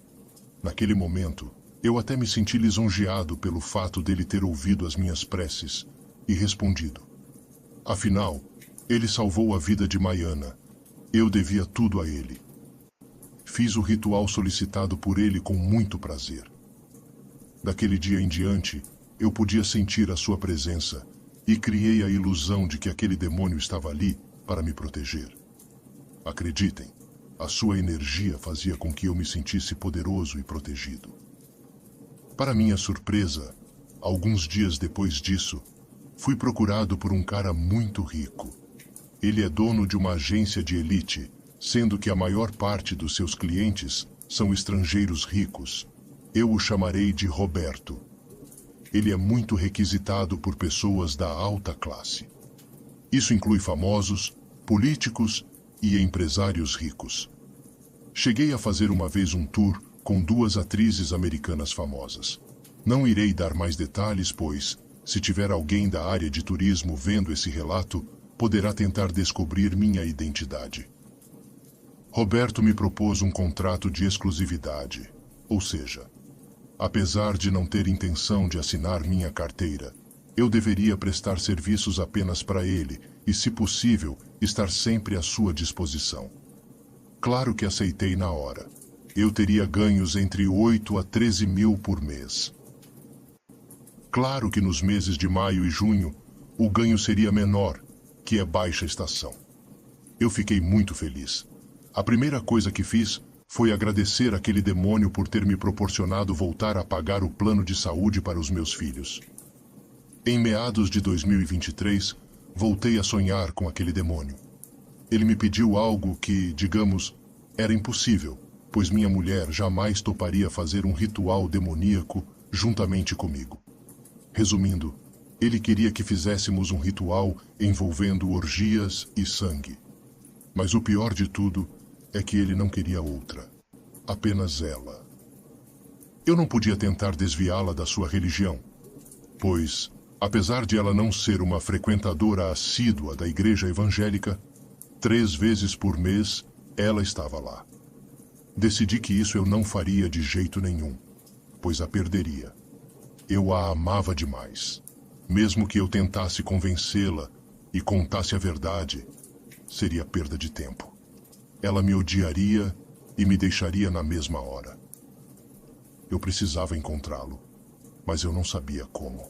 Naquele momento, eu até me senti lisonjeado pelo fato dele ter ouvido as minhas preces e respondido. Afinal, ele salvou a vida de Maiana. Eu devia tudo a ele. Fiz o ritual solicitado por ele com muito prazer. Daquele dia em diante, eu podia sentir a sua presença e criei a ilusão de que aquele demônio estava ali para me proteger. Acreditem, a sua energia fazia com que eu me sentisse poderoso e protegido. Para minha surpresa, alguns dias depois disso, fui procurado por um cara muito rico. Ele é dono de uma agência de elite, sendo que a maior parte dos seus clientes são estrangeiros ricos. Eu o chamarei de Roberto. Ele é muito requisitado por pessoas da alta classe. Isso inclui famosos, políticos e empresários ricos. Cheguei a fazer uma vez um tour com 2 atrizes americanas famosas. Não irei dar mais detalhes, pois, se tiver alguém da área de turismo vendo esse relato, poderá tentar descobrir minha identidade. Roberto me propôs um contrato de exclusividade, ou seja, apesar de não ter intenção de assinar minha carteira, eu deveria prestar serviços apenas para ele e, se possível, estar sempre à sua disposição. Claro que aceitei na hora. Eu teria ganhos entre 8 a 13 mil por mês. Claro que nos meses de maio e junho, o ganho seria menor, que é baixa estação. Eu fiquei muito feliz. A primeira coisa que fiz foi agradecer aquele demônio por ter me proporcionado voltar a pagar o plano de saúde para os meus filhos. Em meados de 2023, voltei a sonhar com aquele demônio. Ele me pediu algo que, digamos, era impossível, pois minha mulher jamais toparia fazer um ritual demoníaco juntamente comigo. Resumindo, ele queria que fizéssemos um ritual envolvendo orgias e sangue. Mas o pior de tudo é que ele não queria outra, apenas ela. Eu não podia tentar desviá-la da sua religião, pois, apesar de ela não ser uma frequentadora assídua da igreja evangélica, 3 vezes por mês ela estava lá. Decidi que isso eu não faria de jeito nenhum, pois a perderia. Eu a amava demais. Mesmo que eu tentasse convencê-la e contasse a verdade, seria perda de tempo. ela me odiaria e me deixaria na mesma hora. Eu precisava encontrá-lo, mas eu não sabia como.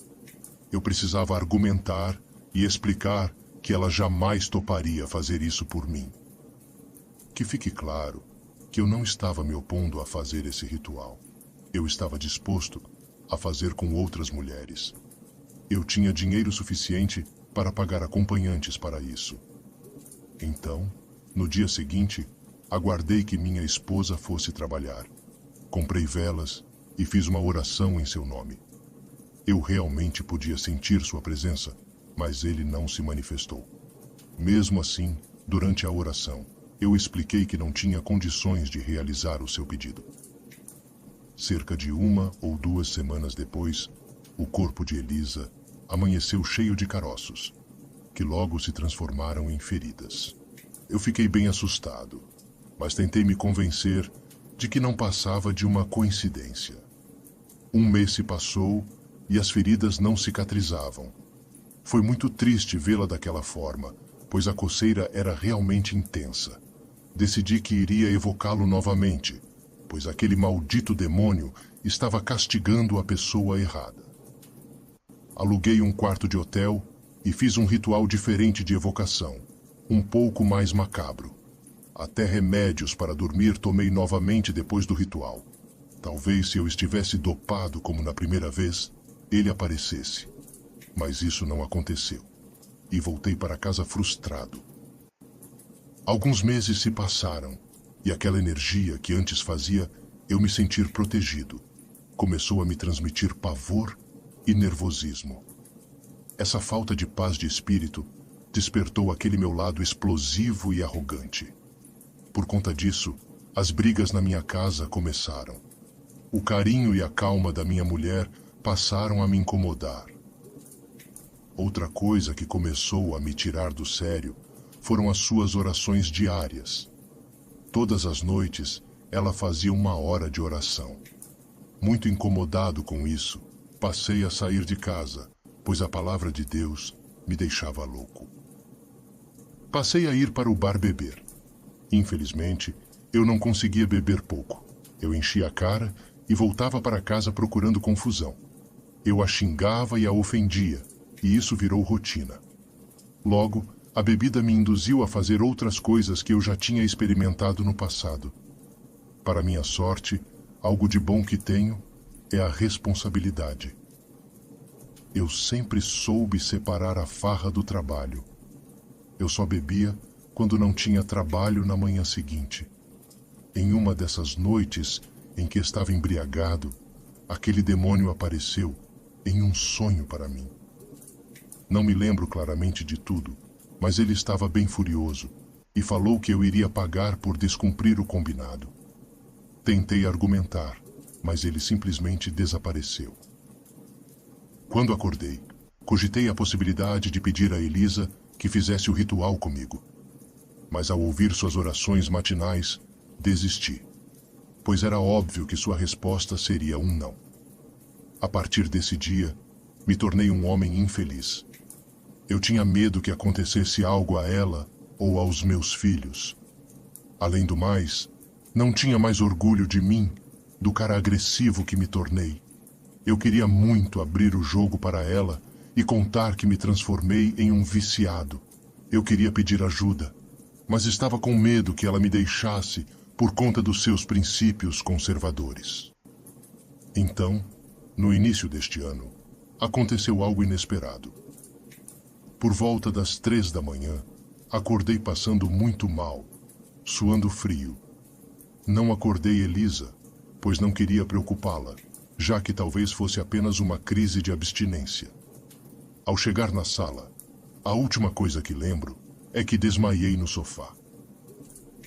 Eu precisava argumentar e explicar que ela jamais toparia fazer isso por mim. Que fique claro que eu não estava me opondo a fazer esse ritual. Eu estava disposto a fazer com outras mulheres. Eu tinha dinheiro suficiente para pagar acompanhantes para isso. Então, no dia seguinte, aguardei que minha esposa fosse trabalhar. Comprei velas e fiz uma oração em seu nome. Eu realmente podia sentir sua presença, mas ele não se manifestou. Mesmo assim, durante a oração, eu expliquei que não tinha condições de realizar o seu pedido. Cerca de 1 ou 2 semanas depois, o corpo de Elisa amanheceu cheio de caroços, que logo se transformaram em feridas. Eu fiquei bem assustado, mas tentei me convencer de que não passava de uma coincidência. 1 mês se passou e as feridas não cicatrizavam. Foi muito triste vê-la daquela forma, pois a coceira era realmente intensa. Decidi que iria evocá-lo novamente, pois aquele maldito demônio estava castigando a pessoa errada. Aluguei um quarto de hotel e fiz um ritual diferente de evocação, um pouco mais macabro. Até remédios para dormir tomei novamente depois do ritual. Talvez se eu estivesse dopado como na primeira vez, ele aparecesse. Mas isso não aconteceu. E voltei para casa frustrado. Alguns meses se passaram, e aquela energia que antes fazia eu me sentir protegido começou a me transmitir pavor e nervosismo. Essa falta de paz de espírito despertou aquele meu lado explosivo e arrogante. Por conta disso, as brigas na minha casa começaram. O carinho e a calma da minha mulher passaram a me incomodar. Outra coisa que começou a me tirar do sério foram as suas orações diárias. Todas as noites, ela fazia 1 hora de oração. Muito incomodado com isso, passei a sair de casa, pois a palavra de Deus me deixava louco. Passei a ir para o bar beber. Infelizmente, eu não conseguia beber pouco. Eu enchia a cara e voltava para casa procurando confusão. Eu a xingava e a ofendia, e isso virou rotina. Logo, a bebida me induziu a fazer outras coisas que eu já tinha experimentado no passado. Para minha sorte, algo de bom que tenho é a responsabilidade. Eu sempre soube separar a farra do trabalho. Eu só bebia quando não tinha trabalho na manhã seguinte. Em uma dessas noites em que estava embriagado, aquele demônio apareceu em um sonho para mim. Não me lembro claramente de tudo, mas ele estava bem furioso e falou que eu iria pagar por descumprir o combinado. Tentei argumentar, mas ele simplesmente desapareceu. Quando acordei, cogitei a possibilidade de pedir a Elisa que fizesse o ritual comigo. Mas ao ouvir suas orações matinais, desisti, pois era óbvio que sua resposta seria um não. A partir desse dia, me tornei um homem infeliz. Eu tinha medo que acontecesse algo a ela ou aos meus filhos. Além do mais, não tinha mais orgulho de mim, do cara agressivo que me tornei. Eu queria muito abrir o jogo para ela e contar que me transformei em um viciado. Eu queria pedir ajuda, mas estava com medo que ela me deixasse por conta dos seus princípios conservadores. Então, no início deste ano, aconteceu algo inesperado. Por volta das 3 da manhã, acordei passando muito mal, suando frio. Não acordei Elisa, pois não queria preocupá-la, já que talvez fosse apenas uma crise de abstinência. Ao chegar na sala, a última coisa que lembro é que desmaiei no sofá.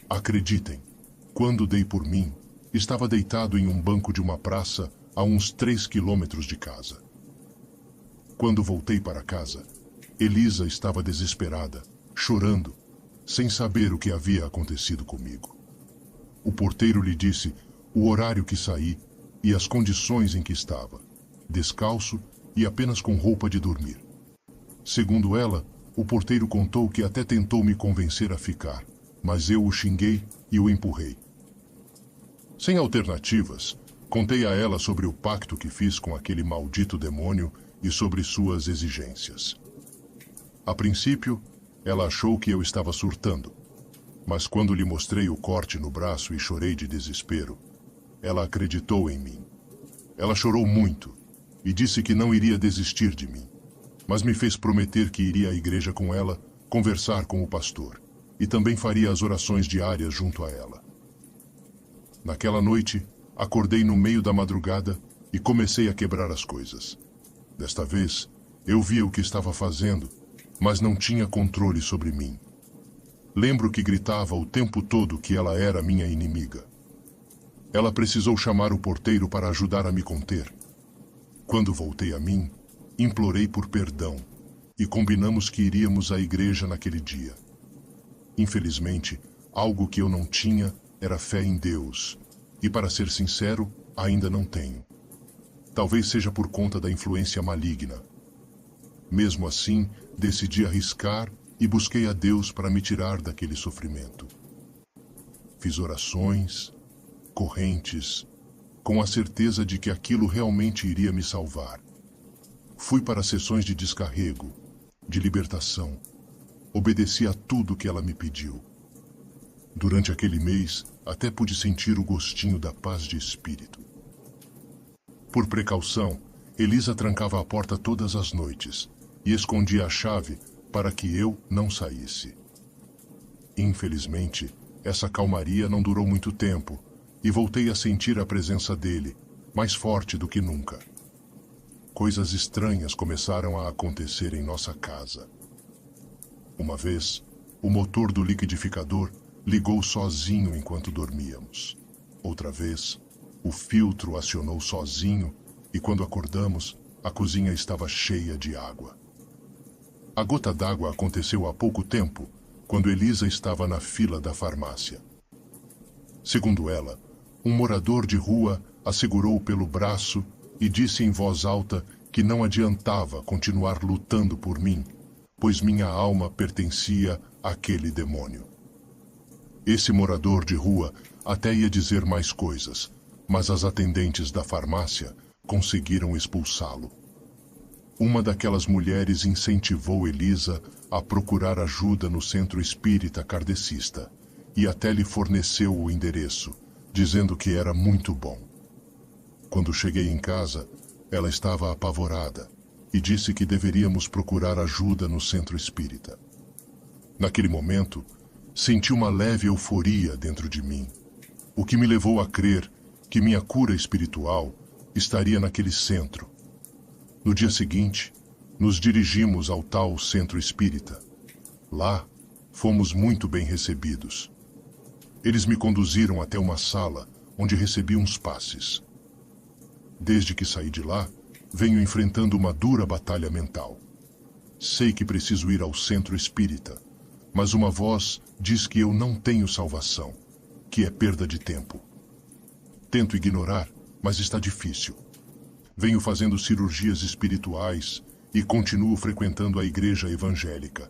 Acreditem, quando dei por mim, estava deitado em um banco de uma praça a uns 3 quilômetros de casa. Quando voltei para casa, Elisa estava desesperada, chorando, sem saber o que havia acontecido comigo. O porteiro lhe disse o horário que saí e as condições em que estava, descalço e apenas com roupa de dormir. Segundo ela, o porteiro contou que até tentou me convencer a ficar, mas eu o xinguei e o empurrei. Sem alternativas, contei a ela sobre o pacto que fiz com aquele maldito demônio e sobre suas exigências. A princípio, ela achou que eu estava surtando, mas quando lhe mostrei o corte no braço e chorei de desespero, ela acreditou em mim. Ela chorou muito e disse que não iria desistir de mim, mas me fez prometer que iria à igreja com ela, conversar com o pastor, e também faria as orações diárias junto a ela. Naquela noite, acordei no meio da madrugada e comecei a quebrar as coisas. Desta vez, eu via o que estava fazendo, mas não tinha controle sobre mim. Lembro que gritava o tempo todo que ela era minha inimiga. Ela precisou chamar o porteiro para ajudar a me conter. Quando voltei a mim, implorei por perdão e combinamos que iríamos à igreja naquele dia. Infelizmente, algo que eu não tinha era fé em Deus, e para ser sincero, ainda não tenho. Talvez seja por conta da influência maligna. Mesmo assim, decidi arriscar e busquei a Deus para me tirar daquele sofrimento. Fiz orações, correntes, com a certeza de que aquilo realmente iria me salvar. Fui para sessões de descarrego, de libertação. Obedeci a tudo que ela me pediu. Durante aquele mês, até pude sentir o gostinho da paz de espírito. Por precaução, Elisa trancava a porta todas as noites e escondia a chave para que eu não saísse. Infelizmente, essa calmaria não durou muito tempo e voltei a sentir a presença dele, mais forte do que nunca. Coisas estranhas começaram a acontecer em nossa casa. Uma vez, o motor do liquidificador ligou sozinho enquanto dormíamos. Outra vez, o filtro acionou sozinho e quando acordamos, a cozinha estava cheia de água. A gota d'água aconteceu há pouco tempo, quando Elisa estava na fila da farmácia. Segundo ela, um morador de rua a segurou pelo braço e disse em voz alta que não adiantava continuar lutando por mim, pois minha alma pertencia àquele demônio. Esse morador de rua até ia dizer mais coisas, mas as atendentes da farmácia conseguiram expulsá-lo. Uma daquelas mulheres incentivou Elisa a procurar ajuda no centro espírita kardecista e até lhe forneceu o endereço, dizendo que era muito bom. Quando cheguei em casa, ela estava apavorada e disse que deveríamos procurar ajuda no centro espírita. Naquele momento, senti uma leve euforia dentro de mim, o que me levou a crer que minha cura espiritual estaria naquele centro. No dia seguinte, nos dirigimos ao tal centro espírita. Lá, fomos muito bem recebidos. Eles me conduziram até uma sala onde recebi uns passes. Desde que saí de lá, venho enfrentando uma dura batalha mental. Sei que preciso ir ao centro espírita, mas uma voz diz que eu não tenho salvação, que é perda de tempo. Tento ignorar, mas está difícil. Venho fazendo cirurgias espirituais e continuo frequentando a igreja evangélica.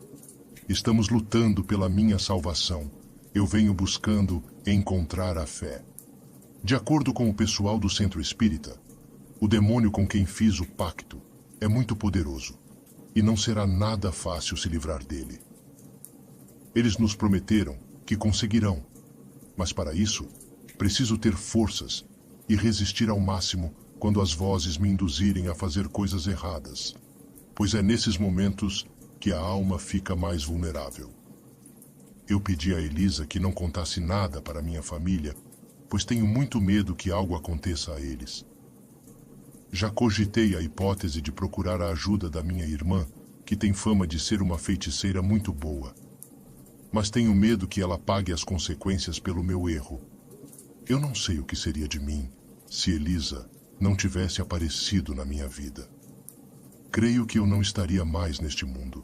Estamos lutando pela minha salvação. Eu venho buscando encontrar a fé. De acordo com o pessoal do centro espírita, o demônio com quem fiz o pacto é muito poderoso e não será nada fácil se livrar dele. Eles nos prometeram que conseguirão, mas para isso, preciso ter forças e resistir ao máximo quando as vozes me induzirem a fazer coisas erradas, pois é nesses momentos que a alma fica mais vulnerável. Eu pedi a Elisa que não contasse nada para minha família, pois tenho muito medo que algo aconteça a eles. Já cogitei a hipótese de procurar a ajuda da minha irmã, que tem fama de ser uma feiticeira muito boa. Mas tenho medo que ela pague as consequências pelo meu erro. Eu não sei o que seria de mim se Elisa não tivesse aparecido na minha vida. Creio que eu não estaria mais neste mundo.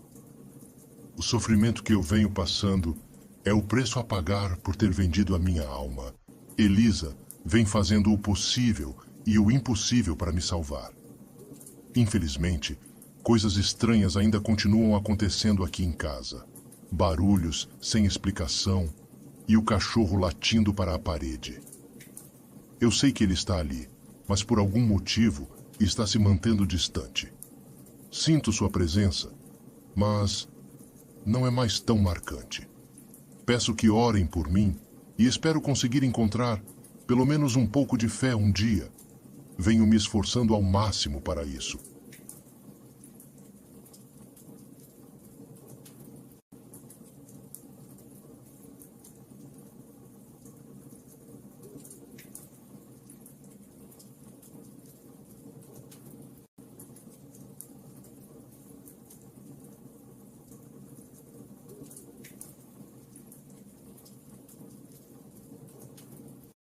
O sofrimento que eu venho passando é o preço a pagar por ter vendido a minha alma. Elisa vem fazendo o possível e o impossível para me salvar. Infelizmente, coisas estranhas ainda continuam acontecendo aqui em casa. Barulhos sem explicação, e o cachorro latindo para a parede. Eu sei que ele está ali, mas por algum motivo está se mantendo distante. Sinto sua presença, mas não é mais tão marcante. Peço que orem por mim e espero conseguir encontrar pelo menos um pouco de fé um dia. Venho me esforçando ao máximo para isso.